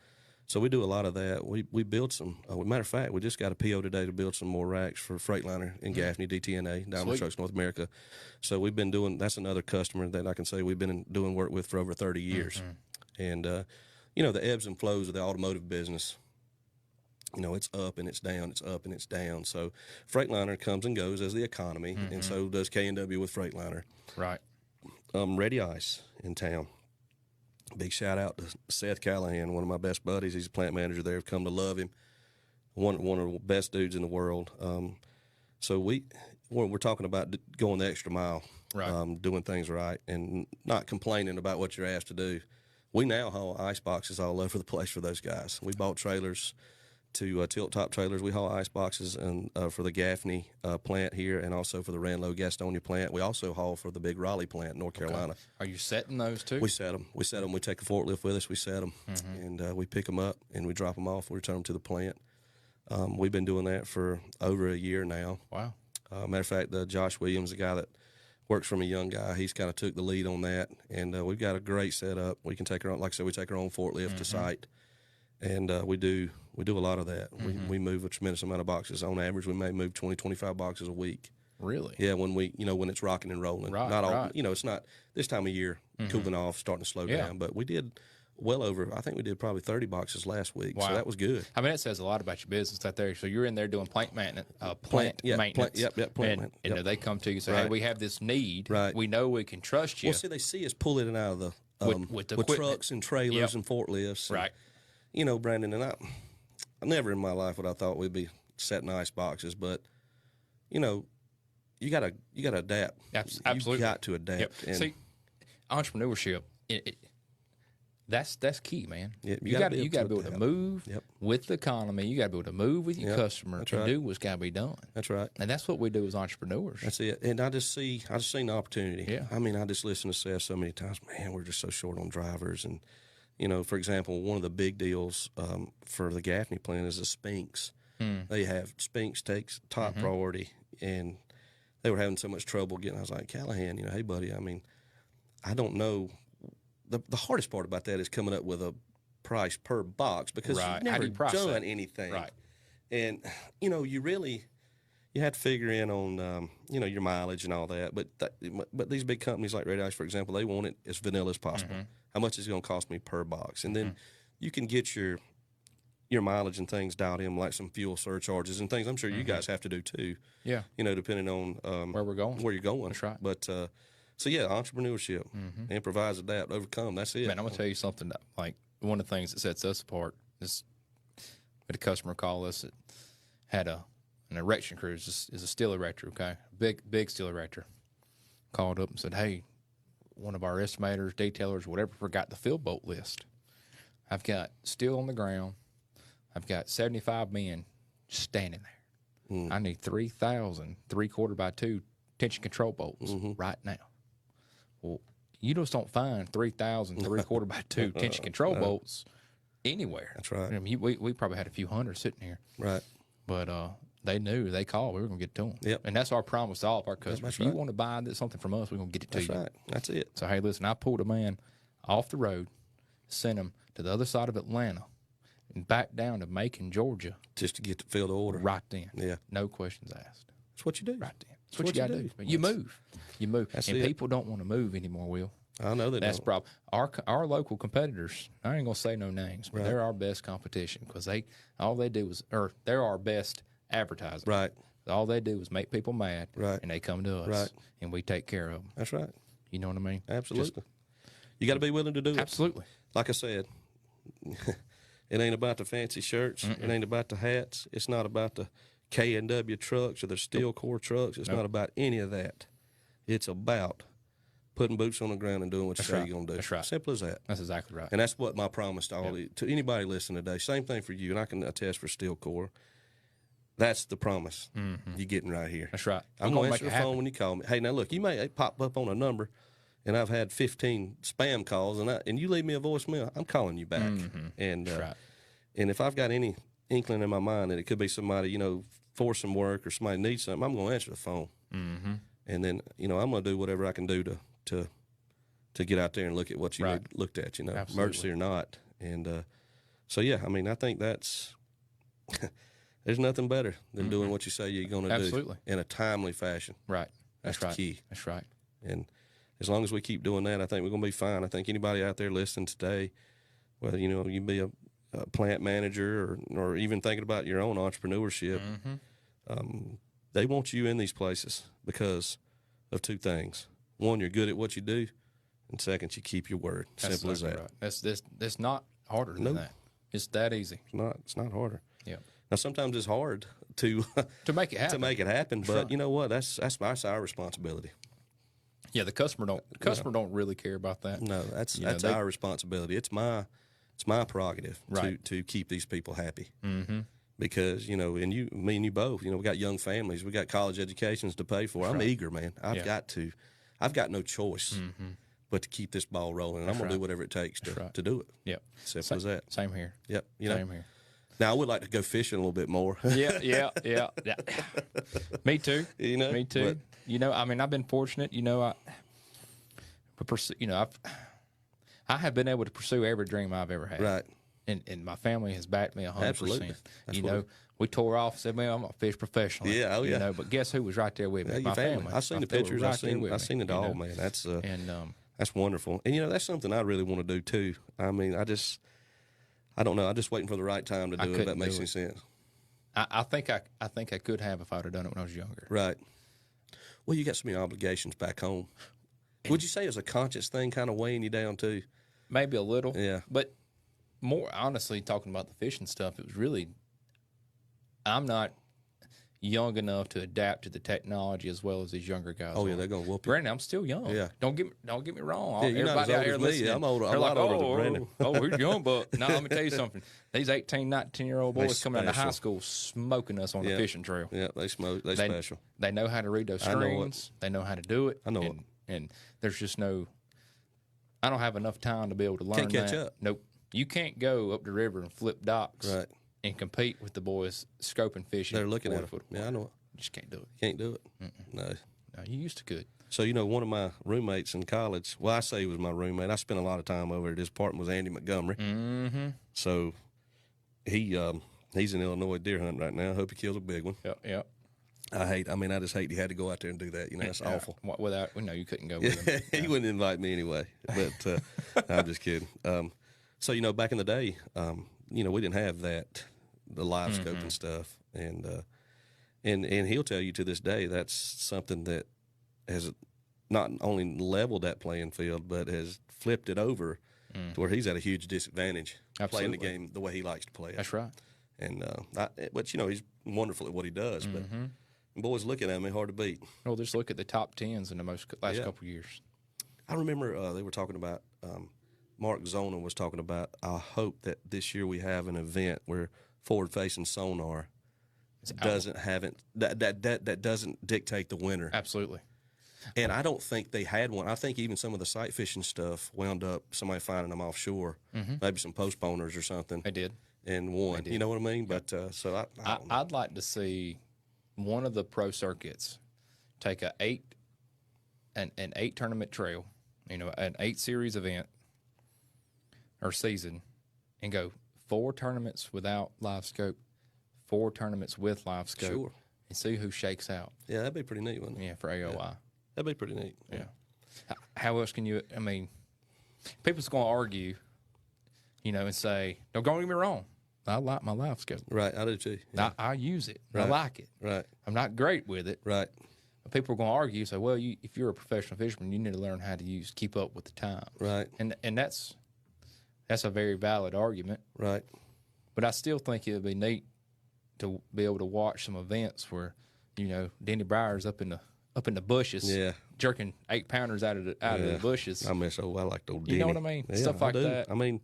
so we do a lot of that. We build some. Matter of fact, we just got a PO today to build some more racks for Freightliner in Gaffney, DTNA, Diamond Trucks North America. So we've been doing. That's another customer that I can say we've been doing work with for over 30 years. And the ebbs and flows of the automotive business. It's up and it's down. It's up and it's down. So Freightliner comes and goes as the economy, and so does K&W with Freightliner. Right. Ready Ice in town. Big shout out to Seth Callahan, one of my best buddies. He's a plant manager there. I've come to love him. One of the best dudes in the world. So we're talking about going the extra mile, right. Doing things right, and not complaining about what you're asked to do. We now haul ice boxes all over the place for those guys. We bought trailers to tilt top trailers. We haul ice boxes and for the Gaffney plant here, and also for the Ranlow Gastonia plant. We also haul for the big Raleigh plant in North Carolina. Are you setting those too? We set them. We take a forklift with us. We set them, and we pick them up and we drop them off. We return them to the plant. We've been doing that for over a year now. Wow. Matter of fact, Josh Williams, the guy that works for me, young guy, he's kind of took the lead on that, and we've got a great setup. We can take our own, like I said, we take our own forklift to site. And we do a lot of that. We move a tremendous amount of boxes. On average, we may move 20, 25 boxes a week. Really? Yeah, when when it's rocking and rolling. Right, not all, right. it's not this time of year cooling off, starting to slow down. But we did well over, I think we did probably 30 boxes last week. Wow. So that was good. I mean, that says a lot about your business out there. So you're in there doing plant maintenance, Plant maintenance. maintenance. And do they come to you and say, hey, we have this need. Right. We know we can trust you. Well, see, they see us pulling it out of the with the with equipment. trucks and trailers and forklifts. Right. And, Brandon, and I never in my life would I thought we'd be setting ice boxes, but you gotta adapt. Absolutely. You got to adapt. Yep. And See, entrepreneurship, that's key, man. Yeah, you got to be able to move with the economy. You got to be able to move with your customer and do what's got to be done. That's right. And that's what we do as entrepreneurs. That's it. And I just seen the opportunity. Yeah. I mean, I just listen to Seth so many times. Man, we're just so short on drivers. And for example, one of the big deals for the Gaffney plant is the Spinks. They have Spinks takes top priority, and they were having so much trouble getting. I was like, Callahan, hey buddy, I mean, I don't know. The hardest part about that is coming up with a price per box because you've never done anything. Right. And, you have to figure in on, your mileage and all that. But these big companies like Red Ice, for example, they want it as vanilla as possible. How much is it going to cost me per box? And then you can get your your mileage and things dialed in, like some fuel surcharges and things. I'm sure you Mm-hmm. guys have to do too. Yeah. Depending on Where we're going. where you're going. That's right. But so yeah, entrepreneurship, improvise, adapt, overcome. That's it. Man, I'm gonna tell you something. Like one of the things that sets us apart is we had a customer call us that had an erection crew. Is a steel erector. Okay, big steel erector. Called up and said, "Hey, one of our estimators, detailers, whatever, forgot the fill bolt list. I've got steel on the ground. I've got 75 men standing there. I need 3,000 3/4 by 2 tension control bolts right now." Well, you just don't find 3,000 3/4 by 2 tension control bolts anywhere. That's right. I mean, we probably had a few hundred sitting here. Right. But they knew, they called, we were going to get it to them. Yep. And that's our promise to all of our customers. That's If you right. want to buy something from us, we're going to get it to That's you. right. That's it. So, hey, listen, I pulled a man off the road, sent him to the other side of Atlanta, and back down to Macon, Georgia, Just to get to fill the order. right then. Yeah. No questions asked. That's what you do. Right then. That's what you got to do. You move. You move. That's And it. people don't want to move anymore, Will. I know they That's the don't. problem. Our local competitors, I ain't gonna say no names, but they're our best competition because they're our best advertising. Right. All they do is make people mad, Right. and they come to us, Right. and we take care of them. That's right. You know what I mean? Absolutely. You got to be willing to do it. Absolutely. Like I said, it ain't about the fancy shirts. It ain't about the hats. It's not about the K&W trucks or the steel core trucks. It's not about any of that. It's about putting boots on the ground and doing what you say right. you're going to do. That's right. Simple as that. That's exactly right. And that's what my promise to to anybody listening today. Same thing for you, and I can attest for steel core. That's the promise you're getting right here. That's right. I'm We're going to make answer it the happen. phone when you call me. Hey, now look, you may pop up on a number, and I've had 15 spam calls, and you leave me a voicemail, I'm calling you back. And That's right. and if I've got any inkling in my mind that it could be somebody, for some work or somebody needs something, I'm going to answer the phone. And then, I'm going to do whatever I can do to get out there and look at what you Right. need looked at, Absolutely. emergency or not. And so, yeah, I mean, I think that's there's nothing better than doing what you say you're going to do Absolutely. in a timely fashion. Right. That's right. the key. That's right. And as long as we keep doing that, I think we're going to be fine. I think anybody out there listening today, whether, you be a plant manager or even thinking about your own entrepreneurship, they want you in these places because of two things. One, you're good at what you do, and second, you keep your word. That's Simple as that. Right. That's not harder than that. It's that easy. It's not harder. Yeah. Now sometimes it's hard to To make it happen. to make it happen, but right. you know what? That's our responsibility. Yeah, the customer don't really care about that. No, that's they- our responsibility. It's my prerogative Right. to keep these people happy. Mm-hmm. Because and me and you both, we got young families, we got college educations to pay for. I'm eager, man. I've got no choice but to keep this ball rolling, and I'm gonna do whatever it takes to do it. Yep. Simple as that. Same here. Yep. Same here. Now I would like to go fishing a little bit more. Yeah. Me too. Me too. but- I mean, I've been fortunate. I have been able to pursue every dream I've ever had. Right. And my family has backed me 100%. Absolutely. We tore off, said, "Man, I'm gonna fish professionally." Yeah, oh, yeah. But guess who was right there with me? Yeah, My your family. I've seen My the family pictures. was right there with I've me, seen it all, man. That's And that's wonderful. And that's something I really want to do too. I mean, I don't know. I'm just waiting for the right time to do it. If couldn't that makes do any it. sense. I think I could have if I'd have done it when I was younger. Right. Well, you got so many obligations back home. Would you say it was a conscious thing, kind of weighing you down too? Maybe a little. Yeah. But more honestly, talking about the fishing stuff, it was really, I'm not young enough to adapt to the technology as well as these younger guys. Oh yeah, are. they're gonna whoop you. Granted, I'm still young. Yeah. Don't get me wrong. Yeah, you're not Everybody as out old here as me. listening, I'm older. I'm they're a lot like, older than Brandon. We're young, but now let me tell you something. These 18, 19-year-old boys coming out of high special. school smoking us on the Yeah. fishing trail. Yeah, they smoke. They special. They know how to read those I know it. strings. They know how to do it. I know it. And there's just no. I don't have enough time to be able to learn Can't catch that. up. Nope. You can't go up the river and flip docks Right. and compete with the boys scoping fishing. They're looking at 40 it. foot Yeah, I know it. You just can't do it. Can't do it. No. No, you used to could. So one of my roommates in college. Well, I say he was my roommate. I spent a lot of time over at his apartment. Was Andy Montgomery. Mm-hmm. So he's in Illinois deer hunting right now. Hope he kills a big one. Yep. I just hate he had to go out there and do that. That's awful. Without, you couldn't go with him. He wouldn't invite me anyway. But I'm just kidding. So back in the day, we didn't have that, the live scope and stuff, and he'll tell you to this day that's something that has not only leveled that playing field, but has flipped it over to where he's at a huge disadvantage playing the game the way he likes to play it. That's right. And but he's wonderful at what he does. But boys looking at him, hard to beat. Well, just look at the top tens in the last couple of years. I remember they were talking about Mark Zona was talking about. I hope that this year we have an event where forward-facing sonar that doesn't dictate the winner. Absolutely. And I don't think they had one. I think even some of the sight fishing stuff wound up somebody finding them offshore, maybe some postponers or something. They did. And won. You know what I mean? But so I'd like to see one of the pro circuits take an 8 tournament trail, an 8 series event or season, and go 4 tournaments without live scope, 4 tournaments with live scope, and see who shakes out. Yeah, that'd be pretty neat, wouldn't it? Yeah, for AOI. Yeah. That'd be pretty neat. Yeah. How else can you? I mean, people's going to argue, and say, "Don't get me wrong, I like my live scope. Right, I do too. Yeah. I use it. Right. I like it. Right. I'm not great with it. Right. But people are going to argue, say, well, if you're a professional fisherman, you need to learn how to keep up with the time. Right. And that's a very valid argument. Right. But I still think it would be neat to be able to watch some events where, Denny Breyer's up in the bushes, jerking 8-pounders out of the bushes. I like those. You know what I mean? Yeah, Stuff like that. I mean,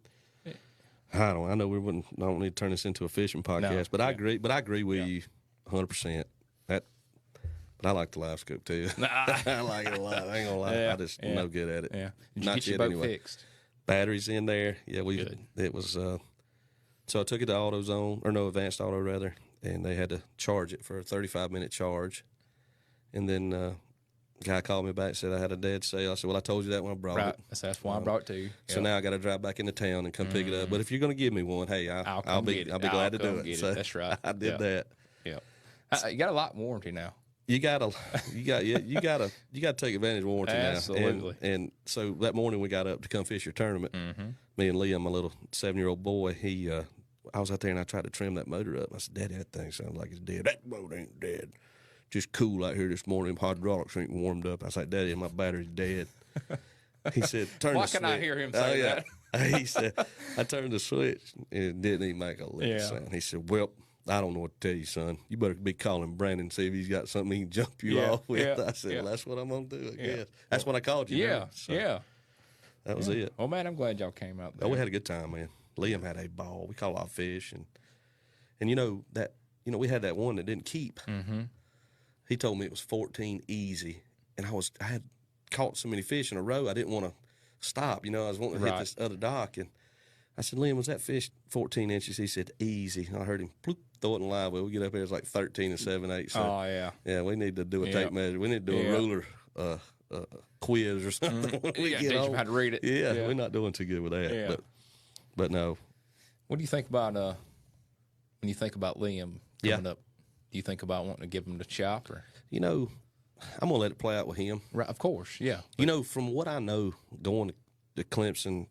I know we don't need to turn this into a fishing podcast, but I agree. But I agree with you 100%. But I like the live scope too. I like it a lot. I ain't gonna lie. I just no good at it. Yeah. Did you Not get your yet boat anyway. fixed? Batteries in there. Yeah, Good. It was. So I took it to AutoZone, or no, Advanced Auto rather, and they had to charge it for a 35-minute charge. And then guy called me back and said I had a dead sale. I said, well, I told you that when I brought it. That's why I brought it to you. So now I got to drive back into town and come pick it up. But if you're going to give me one, hey, I'll be glad to do it. So that's right. I did that. Yeah. You got a lot warranty now. You gotta take advantage of warranty Absolutely. now. And so that morning we got up to come fish your tournament. Me and Liam, my little 7-year-old boy, I was out there and I tried to trim that motor up. I said, Daddy, that thing sounds like it's dead. That boat ain't dead. Just cool out here this morning. Hydraulics ain't warmed up. I was like, Daddy, my battery's dead. He said, turn Why the switch. can I hear him say that? He said, I turned the switch and it didn't even make a lick sound. He said, well, I don't know what to tell you, son. You better be calling Brandon and see if he's got something he can jump you off with. I said, well, that's what I'm going to do, I guess. That's what I called you. That was it. Well, man, I'm glad y'all came out there. Oh, we had a good time, man. Liam had a ball. We caught a lot of fish. And we had that one that didn't keep. He told me it was 14 easy. And I had caught so many fish in a row, I didn't want to stop. I was wanting to hit this other dock. And I said, Liam, was that fish 14 inches? He said, easy. I heard him bloop, throw it in live well. We get up there, it's like 13 and 7/8. So, yeah, we need to do a tape measure. We need to do a ruler quiz or something. We teach them how to read it. Yeah, we're not doing too good with that. Yeah. But no. What do you think about when you think about Liam coming up? Do you think about wanting to give him the chop? Or? I'm going to let it play out with him. Right, of course, yeah. From what I know, going to Clemson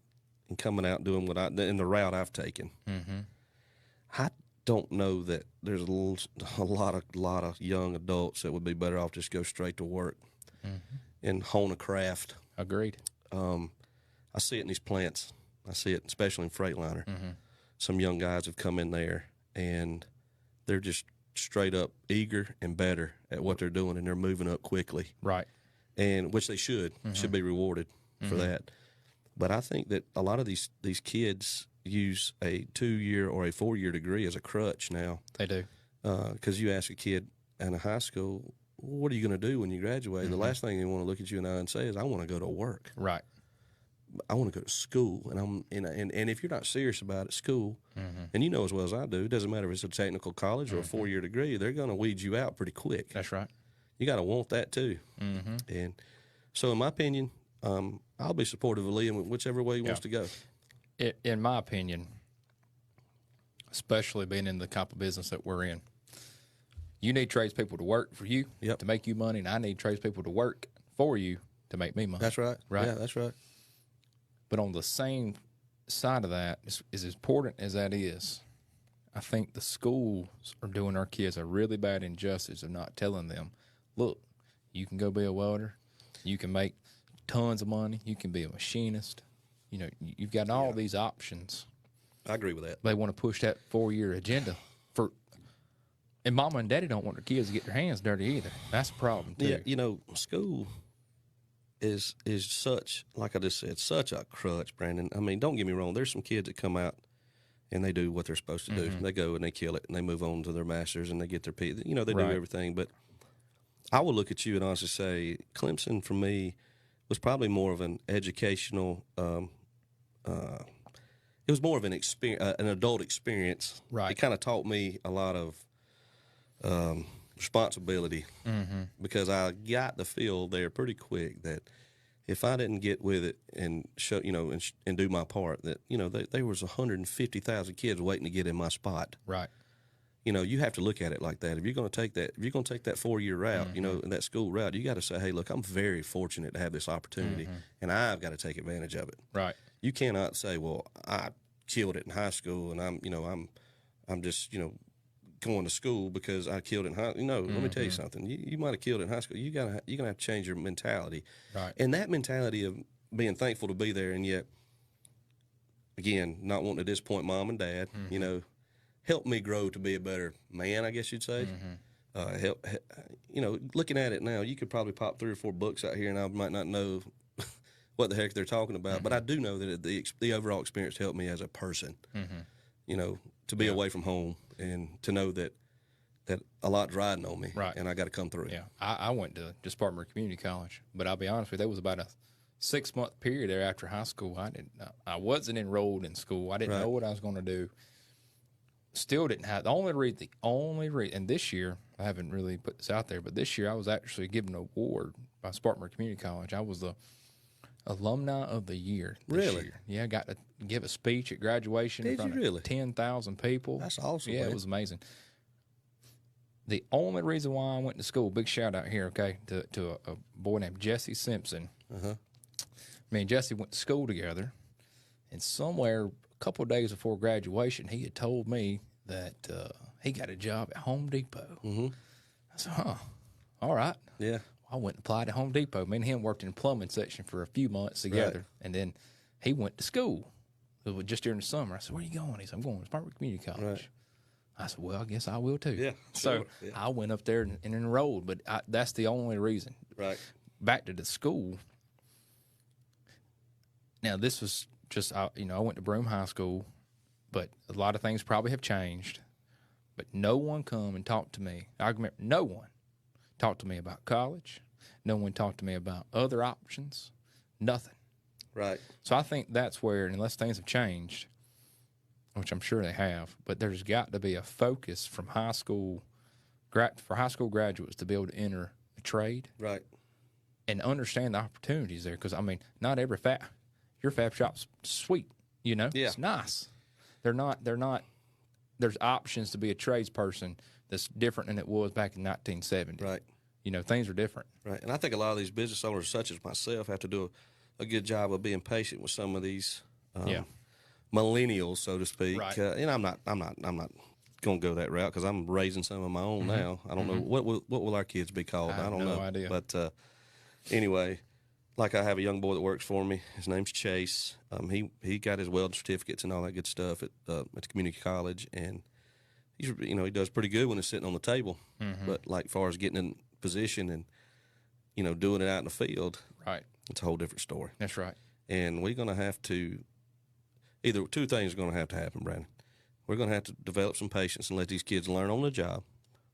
and coming out and doing in the route I've taken, I don't know that there's a lot of young adults that would be better off just go straight to work and hone a craft. Agreed. I see it in these plants. I see it especially in Freightliner. Some young guys have come in there and they're just straight up eager and better at what they're doing, and they're moving up quickly. Right. And which they should be rewarded for that. But I think that a lot of these kids use a 2-year or a 4-year degree as a crutch now. They do. Because you ask a kid in a high school, what are you going to do when you graduate? The last thing they want to look at you in the eye and say is, I want to go to work. Right. I want to go to school. And if you're not serious about it, school, and you know as well as I do, it doesn't matter if it's a technical college or a 4-year degree, they're going to weed you out pretty quick. That's right. You got to want that too. And so in my opinion, I'll be supportive of Liam whichever way he wants to go. In my opinion, especially being in the type of business that we're in, you need tradespeople to work for you to make you money, and I need tradespeople to work for you to make me money. That's right. Right? Yeah, that's right. But on the same side of that is as important as that is. I think the schools are doing our kids a really bad injustice of not telling them, look, you can go be a welder, you can make tons of money, you can be a machinist. You know, you've got all these options. I agree with that. They want to push that 4-year agenda and mama and daddy don't want their kids to get their hands dirty either. That's a problem too. Yeah, you know, school is such, like I just said, such a crutch, Brandon. I mean, don't get me wrong. There's some kids that come out and they do what they're supposed to do. They go and they kill it and they move on to their masters and they get their you know, they do everything. But I would look at you and honestly say Clemson for me was probably more of an educational. It was more of an experience, an adult experience. Right. It kind of taught me a lot of responsibility because I got the feel there pretty quick that if I didn't get with it and show, you know, and do my part, that, you know, there was 150,000 kids waiting to get in my spot. Right. You know, you have to look at it like that. If you're going to take that, 4-year route, you know, and that school route, you got to say, hey, look, I'm very fortunate to have this opportunity, and I've got to take advantage of it. Right. You cannot say, well, I killed it in high school, and I'm just, you know, going to school because I killed it in high school. No, let me tell you something. You might have killed it in high school. You're gonna have to change your mentality. Right. And that mentality of being thankful to be there, and yet, again, not wanting to disappoint mom and dad, you know, helped me grow to be a better man, I guess you'd say. You know, looking at it now, you could probably pop 3 or 4 books out here, and I might not know what the heck they're talking about, but I do know that the overall experience helped me as a person. You know, to be away from home and to know that a lot's riding on me, right, and I got to come through. Yeah, I went to Spartanburg Community College, but I'll be honest with you, there was about a 6-month period there after high school. I wasn't enrolled in school. I didn't know what I was going to do. Still didn't have the only reason. And this year, I haven't really put this out there, but this year I was actually given an award by Spartanburg Community College. I was the Alumni of the Year this year. Yeah, I got to give a speech at graduation in front of 10,000 people. That's awesome. Yeah, man. It was amazing. The only reason why I went to school, big shout out here, okay, to a boy named Jesse Simpson. Me and Jesse went to school together, and somewhere a couple of days before graduation, he had told me that he got a job at Home Depot. I said, all right. Yeah. I went and applied at Home Depot. Me and him worked in the plumbing section for a few months together, and then he went to school. It was just during the summer. I said, where are you going? He said, I'm going to Spartanburg Community College. Right. I said, well, I guess I will too. Yeah, So sure. I went up there and enrolled, but that's the only reason. Right. Back to the school. Now, this was just, I went to Broome High School, but a lot of things probably have changed. But no one come and talked to me. I remember no one talked to me about college. No one talked to me about other options. Nothing. Right. So I think that's where, unless things have changed, which I'm sure they have, but there's got to be a focus from high school, for high school graduates to be able to enter a trade. Right. And understand the opportunities there. Because, I mean, not every your fab shop's sweet, you know? Yeah. It's nice. They're not, there's options to be a tradesperson that's different than it was back in 1970. Right. You know, things are different. Right. And I think a lot of these business owners, such as myself, have to do a good job of being patient with some of these millennials, so to speak. Right. And I'm not going to go that route because I'm raising some of my own now. I don't know what will our kids be called. I don't know. No idea. But anyway, like I have a young boy that works for me. His name's Chase. He got his welding certificates and all that good stuff at the community college, and he's he does pretty good when it's sitting on the table. But like far as getting in position and doing it out in the field, right, it's a whole different story. That's right. And we're going to have to either two things are going to have to happen, Brandon. We're going to have to develop some patience and let these kids learn on the job,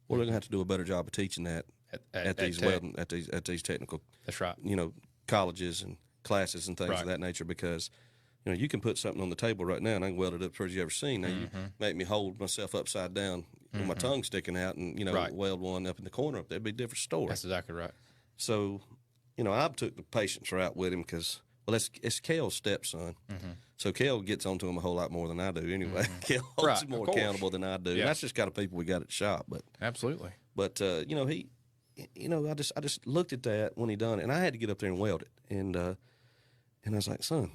or they're going to have to do a better job of teaching that at these technical. That's right. Colleges and classes and things of that nature, because you can put something on the table right now and I can weld it up as pretty as you ever seen. Now you make me hold myself upside down with my tongue sticking out and weld one up in the corner up there. It'd be a different story. That's exactly right. So I took the patience route with him because it's Kale's stepson. So Kale gets onto him a whole lot more than I do anyway. Kale holds him more accountable than I do. Yeah. And that's just kind of people we got at the shop. But absolutely. But I just looked at that when he done it, and I had to get up there and weld it. And And I was like, son,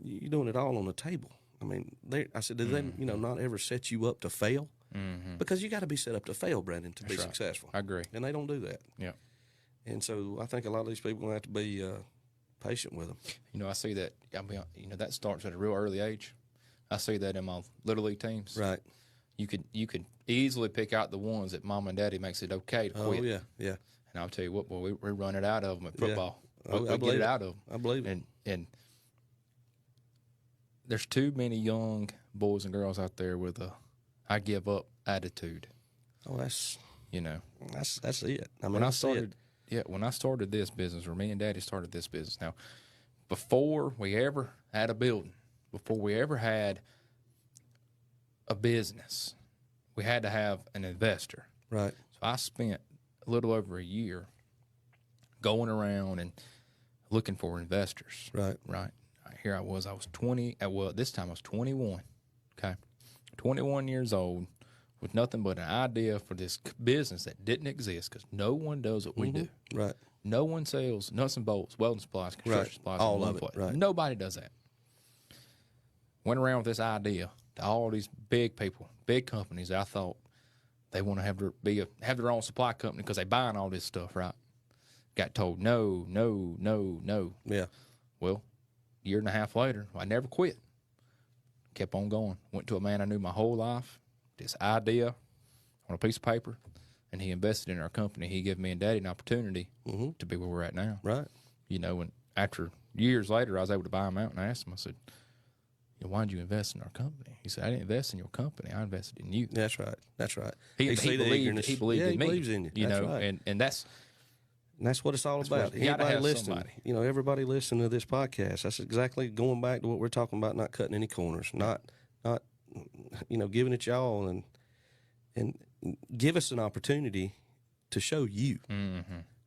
you're doing it all on the table. I mean, I said, did they, not ever set you up to fail? Mm-hmm. Because you got to be set up to fail, Brandon, to be successful. I agree. And they don't do that. Yeah. And so I think a lot of these people are going to have to be patient with them. I see that. That starts at a real early age. I see that in my little league teams. Right. You could easily pick out the ones that mom and daddy makes it okay to quit. Oh, yeah, yeah. And I'll tell you what, boy, we run it out of them at football. Yeah. We get it out of them. I believe it. And there's too many young boys and girls out there with a I give up attitude. Oh, that's it. I mean, when I started this business, or me and Daddy started this business. Now, before we ever had a building, before we ever had a business, we had to have an investor. Right. So I spent a little over a year going around and looking for investors. Right. Right. Here I was 20. Well, this time I was 21. Okay. 21 years old with nothing but an idea for this business that didn't exist because no one does what we do. Right. No one sells nuts and bolts, welding supplies, construction supplies. All of it. Right. Nobody does that. Went around with this idea to all these big people, big companies. I thought they want to have their own supply company because they buying all this stuff, right? Got told no. Yeah. Well, a year and a half later, I never quit. Kept on going. Went to a man I knew my whole life. This idea on a piece of paper, and he invested in our company. He gave me and Daddy an opportunity to be where we're at now. Right. And after years later, I was able to buy him out, and I asked him, I said, why did you invest in our company? He said, I didn't invest in your company. I invested in you. That's right. That's right. He believed in me. He believes in you. That's right. And that's what it's all about. Anybody listening, everybody listening to this podcast, that's exactly going back to what we're talking about, not cutting any corners, not giving it y'all and give us an opportunity to show you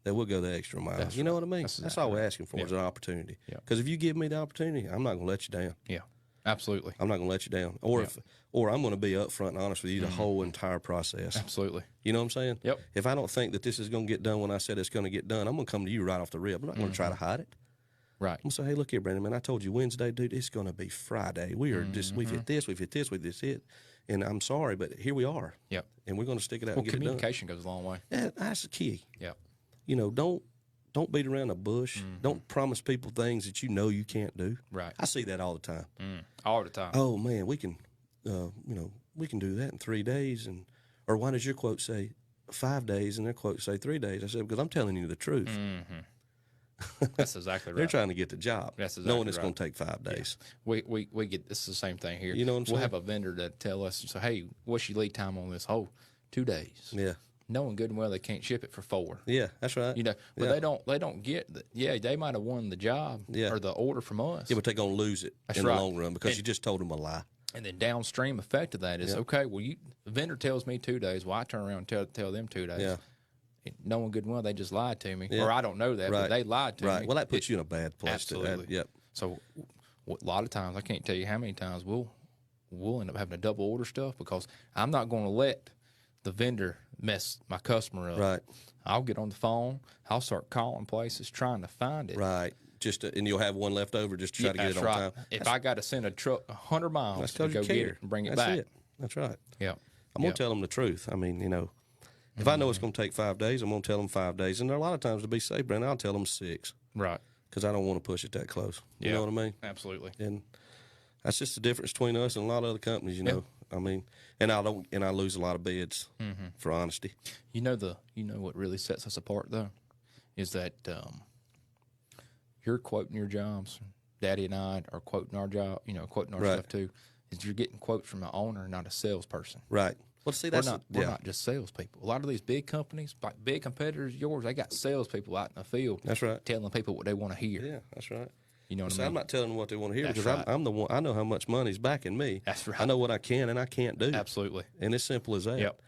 that we'll go the extra mile. You know what I mean? That's all we're asking for is an opportunity. Because if you give me the opportunity, I'm not going to let you down. Yeah, absolutely. I'm not going to let you down. Or I'm going to be upfront and honest with you the whole entire process. Absolutely. You know what I'm saying? Yep. If I don't think that this is going to get done when I said it's going to get done, I'm going to come to you right off the rip. I'm not going to try to hide it. Right. I'm going to say, hey, look here, Brandon, man, I told you Wednesday, dude, it's going to be Friday. We are we've hit this, we've hit. And I'm sorry, but here we are. Yep. And we're going to stick it out and get it done. Communication goes a long way. Yeah, that's the key. Yep. Don't beat around the bush. Don't promise people things that you can't do. Right. I see that all the time. All the time. Oh, man, we can, we can do that in 3 days. Or why does your quote say 5 days and their quote say 3 days? I said, because I'm telling you the truth. That's exactly right. They're trying to get the job. That's exactly knowing it's going to take 5 days. Yeah. We get this is the same thing here. You know what I'm saying? We'll have a vendor that tell us, so hey, what's your lead time on this? 2 days. Yeah. Knowing good and well they can't ship it for 4. Yeah, that's right. But they don't get that. Yeah, they might have won the job or the order from us. Yeah, but they're going to lose it in the long run because you just told them a lie. And then downstream effect of that is okay. Well, the vendor tells me 2 days. Well, I turn around and tell them 2 days. Yeah. Knowing good and well they just lied to me, or I don't know that, but they lied to me. Right. Well, that puts you in a bad place. Absolutely. Yep. So a lot of times, I can't tell you how many times we'll end up having to double order stuff because I'm not going to let the vendor mess my customer up. Right. I'll get on the phone. I'll start calling places trying to find it. Right. And you'll have one left over just to try to get it on time. If I got to send a truck 100 miles to go get it and bring it back. That's right. Yeah. I'm going to tell them the truth. I mean, if I know it's going to take 5 days, I'm going to tell them 5 days. And there are a lot of times to be safe, Brandon, I'll tell them 6. Right. Because I don't want to push it that close. You know what I mean? Absolutely. And that's just the difference between us and a lot of other companies, I mean, and I lose a lot of bids for honesty. What really sets us apart though is that you're quoting your jobs. Daddy and I are quoting our job, quoting our stuff too. Is you're getting quotes from an owner, not a salesperson. Right. Well, see, we're not just salespeople. A lot of these big companies, like big competitors of yours, they got salespeople out in the field. That's right. Telling people what they want to hear. Yeah, that's right. You know what I mean? I'm not telling them what they want to hear because right. I'm the one. I know how much money's backing me. That's right. I know what I can and I can't do. Absolutely. And it's simple as that. Yep.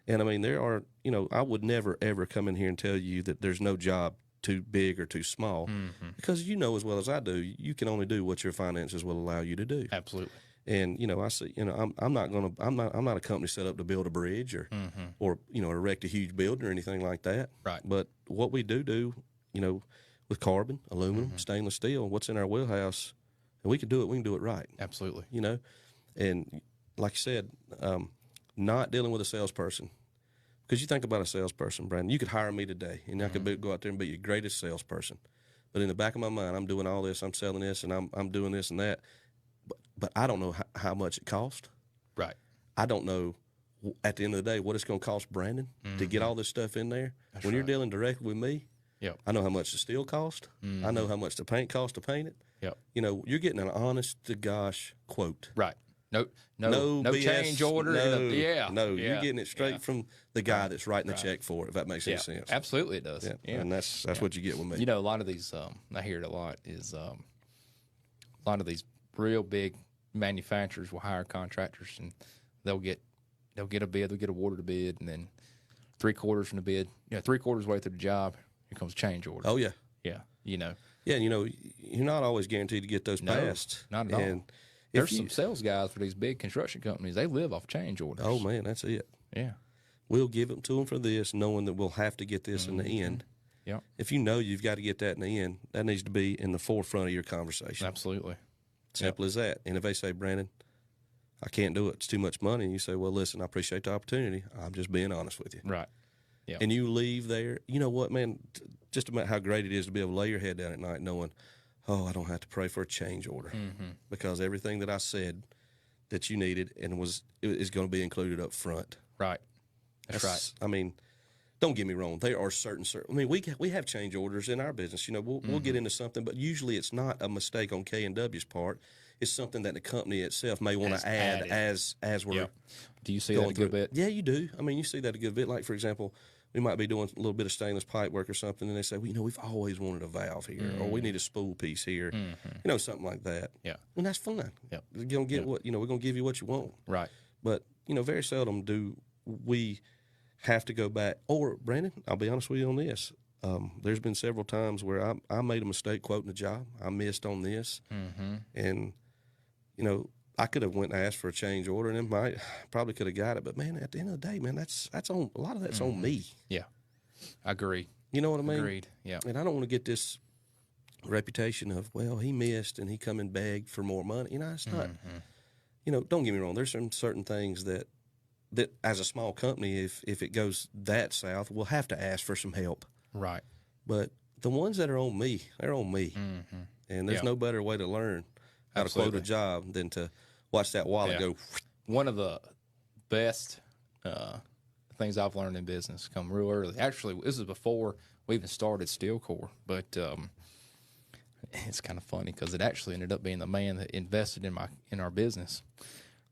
And I mean, there are, I would never ever come in here and tell you that there's no job too big or too small because as well as I do, you can only do what your finances will allow you to do. Absolutely. And I see, I'm not a company set up to build a bridge or erect a huge building or anything like that. Right. But what we do, with with carbon, aluminum, stainless steel, what's in our wheelhouse, and we can do it right. Absolutely. You know, and like you said, not dealing with a salesperson. Because you think about a salesperson, Brandon, you could hire me today, and I could go out there and be your greatest salesperson. But in the back of my mind, I'm doing all this, I'm selling this, and I'm doing this and that. But I don't know how much it cost. Right. I don't know at the end of the day what it's going to cost Brandon to get all this stuff in there. That's when you're right. dealing directly with me, Yep. I know how much the steel cost. I know how much the paint cost to paint it. Yep. You know, you're getting an honest to gosh quote. Right. No BS, change order. No, Yeah. you're getting it straight from the guy that's writing the check for it. If that makes any sense. Absolutely, it does. Yeah. And that's what you get with me. You know, a lot of these, I hear it a lot, is a lot of these real big manufacturers will hire contractors, and they'll get a bid, they'll get awarded a bid, and then 3/4 from the bid, 3/4 way through the job, here comes a change order. Oh yeah. Yeah. Yeah, and you're not always guaranteed to get those passed. Not at all. And There's some sales guys for these big construction companies. They live off change orders. Oh man, that's it. Yeah. We'll give them to them for this, knowing that we'll have to get this in the end. Yeah. If you know you've got to get that in the end, that needs to be in the forefront of your conversation. Absolutely. Simple as that. And if they say, Brandon, I can't do it, it's too much money, and you say, well, listen, I appreciate the opportunity. I'm just being honest with you. Right. Yeah. And you leave there, you know what, man, just about how great it is to be able to lay your head down at night knowing, oh, I don't have to pray for a change order because everything that I said that you needed and is going to be included up front. Right. That's right. I mean, don't get me wrong. There are certain. I mean, we have change orders in our business. You know, we'll get into something, but usually it's not a mistake on K&W's part. It's something that the company itself may want to add as we're. Yeah. Do you see that a good bit? Yeah, you do. I mean, you see that a good bit. Like for example, we might be doing a little bit of stainless pipe work or something, and they say, well, we've always wanted a valve here, or we need a spool piece here, something like that. Yeah. And that's fine. Yeah. You're gonna get what we're gonna give you what you want. Right. But very seldom do we have to go back. Or Brandon, I'll be honest with you on this. There's been several times where I made a mistake quoting a job. I missed on this, and I could have went and asked for a change order, and then probably could have got it. But man, at the end of the day, man, that's on a lot of that's on me. Yeah, I agree. You know what I mean? Agreed. Yeah. And I don't want to get this reputation of, well, he missed and he come and begged for more money. It's not. Don't get me wrong. There's some certain things that as a small company, if it goes that south, we'll have to ask for some help. Right. But the ones that are on me, they're on me. And there's no better way to learn how to quote a job than to watch that wallet go. One of the best things I've learned in business come real early. Actually, this is before we even started Steel Core, but it's kind of funny because it actually ended up being the man that invested in our business.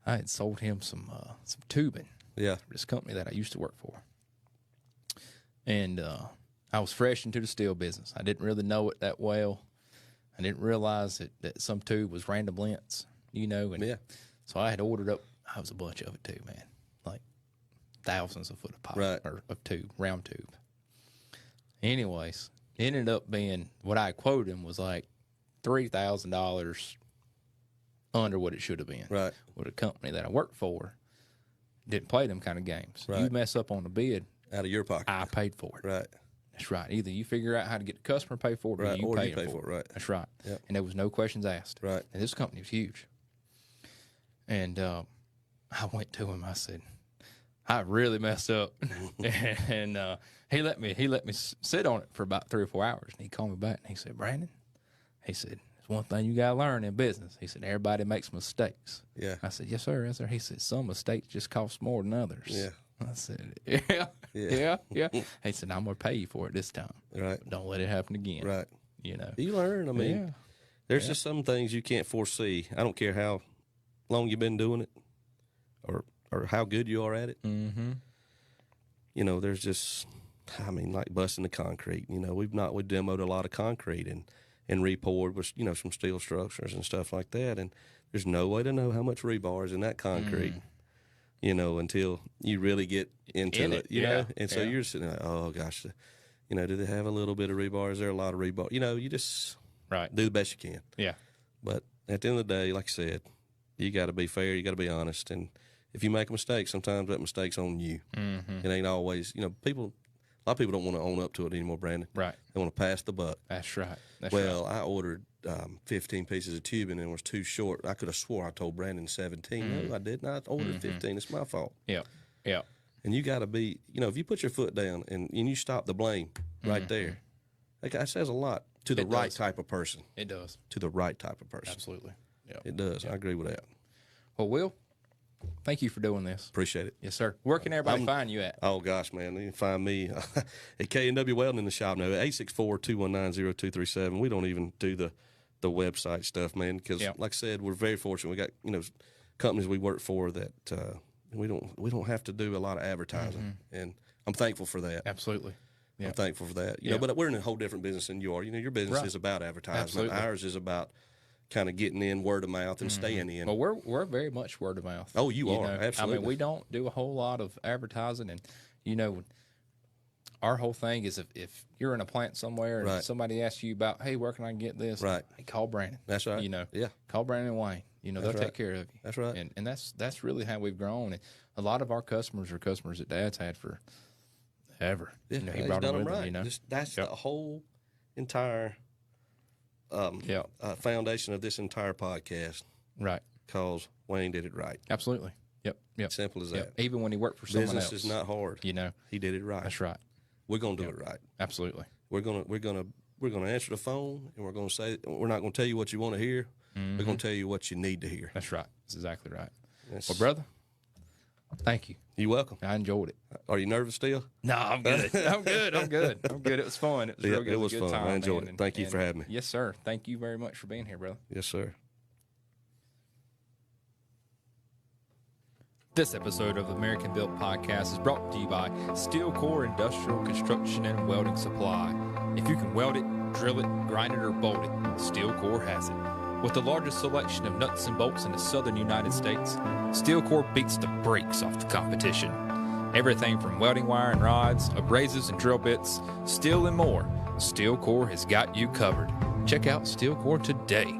I had sold him some tubing. Yeah. For this company that I used to work for, and I was fresh into the steel business. I didn't really know it that well. I didn't realize that some tube was random lengths, and so I had ordered up. I was a bunch of it too, man, like thousands of foot of pipe or of tube, round tube. Anyways, it ended up being what I quoted him was like $3,000 under what it should have been. Right. With a company that I worked for didn't play them kind of games. Right. You mess up on the bid, out of your pocket. I paid for it. Right. That's right. Either you figure out how to get the customer to pay for it, or you pay for it. Right. That's right. Yep. And there was no questions asked. Right. And this company was huge. And I went to him. I said, I really messed up. And he let me sit on it for about 3 or 4 hours. And he called me back and he said, Brandon, he said, there's one thing you gotta learn in business. He said, everybody makes mistakes. Yeah. I said, yes, sir. Yes, sir. He said, some mistakes just cost more than others. Yeah. I said, yeah. He said, I'm going to pay you for it this time. Right. Don't let it happen again. Right. You learn. I mean, there's just some things you can't foresee. I don't care how long you've been doing it or how good you are at it. Mm-hmm. There's just, like busting the concrete. We demoed a lot of concrete and re-poured with, some steel structures and stuff like that. And there's no way to know how much rebar is in that concrete. Until you really get into it, know? And so you're sitting there, oh, gosh, do they have a little bit of rebar? Is there a lot of rebar? You just do the best you can. Yeah. But at the end of the day, like I said, you got to be fair. You got to be honest. And if you make a mistake, sometimes that mistake's on you. Mm-hmm. It ain't always, people, A lot of people don't want to own up to it anymore, Brandon. Right. They want to pass the buck. That's right. That's Well, I ordered 15 pieces of tubing and was too short. I could have swore I told Brandon 17. No, I didn't. I ordered 15. It's my fault. Yeah. Yeah. And you got to be, if you put your foot down and you stop the blame right there, that says a lot to the right type of person. It does. To the right type of person. Absolutely. Yeah. It does. I agree with that. Well, Will, thank you for doing this. Appreciate it. Yes, sir. Where can everybody find you at? Oh, gosh, man. You can find me at K&W Welding in the shop now, 864-219-0237. We don't even do the website stuff, man, because, like I said, we're very fortunate. We got, companies we work for that we don't have to do a lot of advertising, and I'm thankful for that. Absolutely. Yeah. I'm thankful for that. But we're in a whole different business than you are. Your business is about advertisement. Absolutely. Ours is about kind of getting in word of mouth and staying in. Well, we're very much word of mouth. Oh, you are. Absolutely. I mean, we don't do a whole lot of advertising, and our whole thing is if you're in a plant somewhere and somebody asks you about, hey, where can I get this? Right. Hey, call Brandon. That's right. Call Brandon and Wayne. They'll take care of you. That's right. And that's really how we've grown. And a lot of our customers are customers that Dad's had for ever. Yeah, he brought them with right. him. That's the whole entire foundation of this entire podcast. Right. Because Wayne did it right. Absolutely. Yep. Simple as that. Even when he worked for someone else. Business is not hard. He did it right. That's right. We're gonna do it right. Absolutely. We're gonna answer the phone, and we're gonna say we're not gonna tell you what you want to hear. We're gonna tell you what you need to hear. That's right. That's exactly right. Well, brother, thank you. You're welcome. I enjoyed it. Are you nervous still? No, I'm good. I'm good. It was fun. It was real good. It was a good fun. time, I enjoyed man. it. Thank you for having me. Yes, sir. Thank you very much for being here, brother. Yes, sir. This episode of the American Built Podcast is brought to you by Steel Core Industrial Construction and Welding Supply. If you can weld it, drill it, grind it, or bolt it, Steel Core has it. With the largest selection of nuts and bolts in the southern United States, Steel Core beats the brakes off the competition. Everything from welding wire and rods, abrasives and drill bits, steel and more, Steel Core has got you covered. Check out Steel Core today.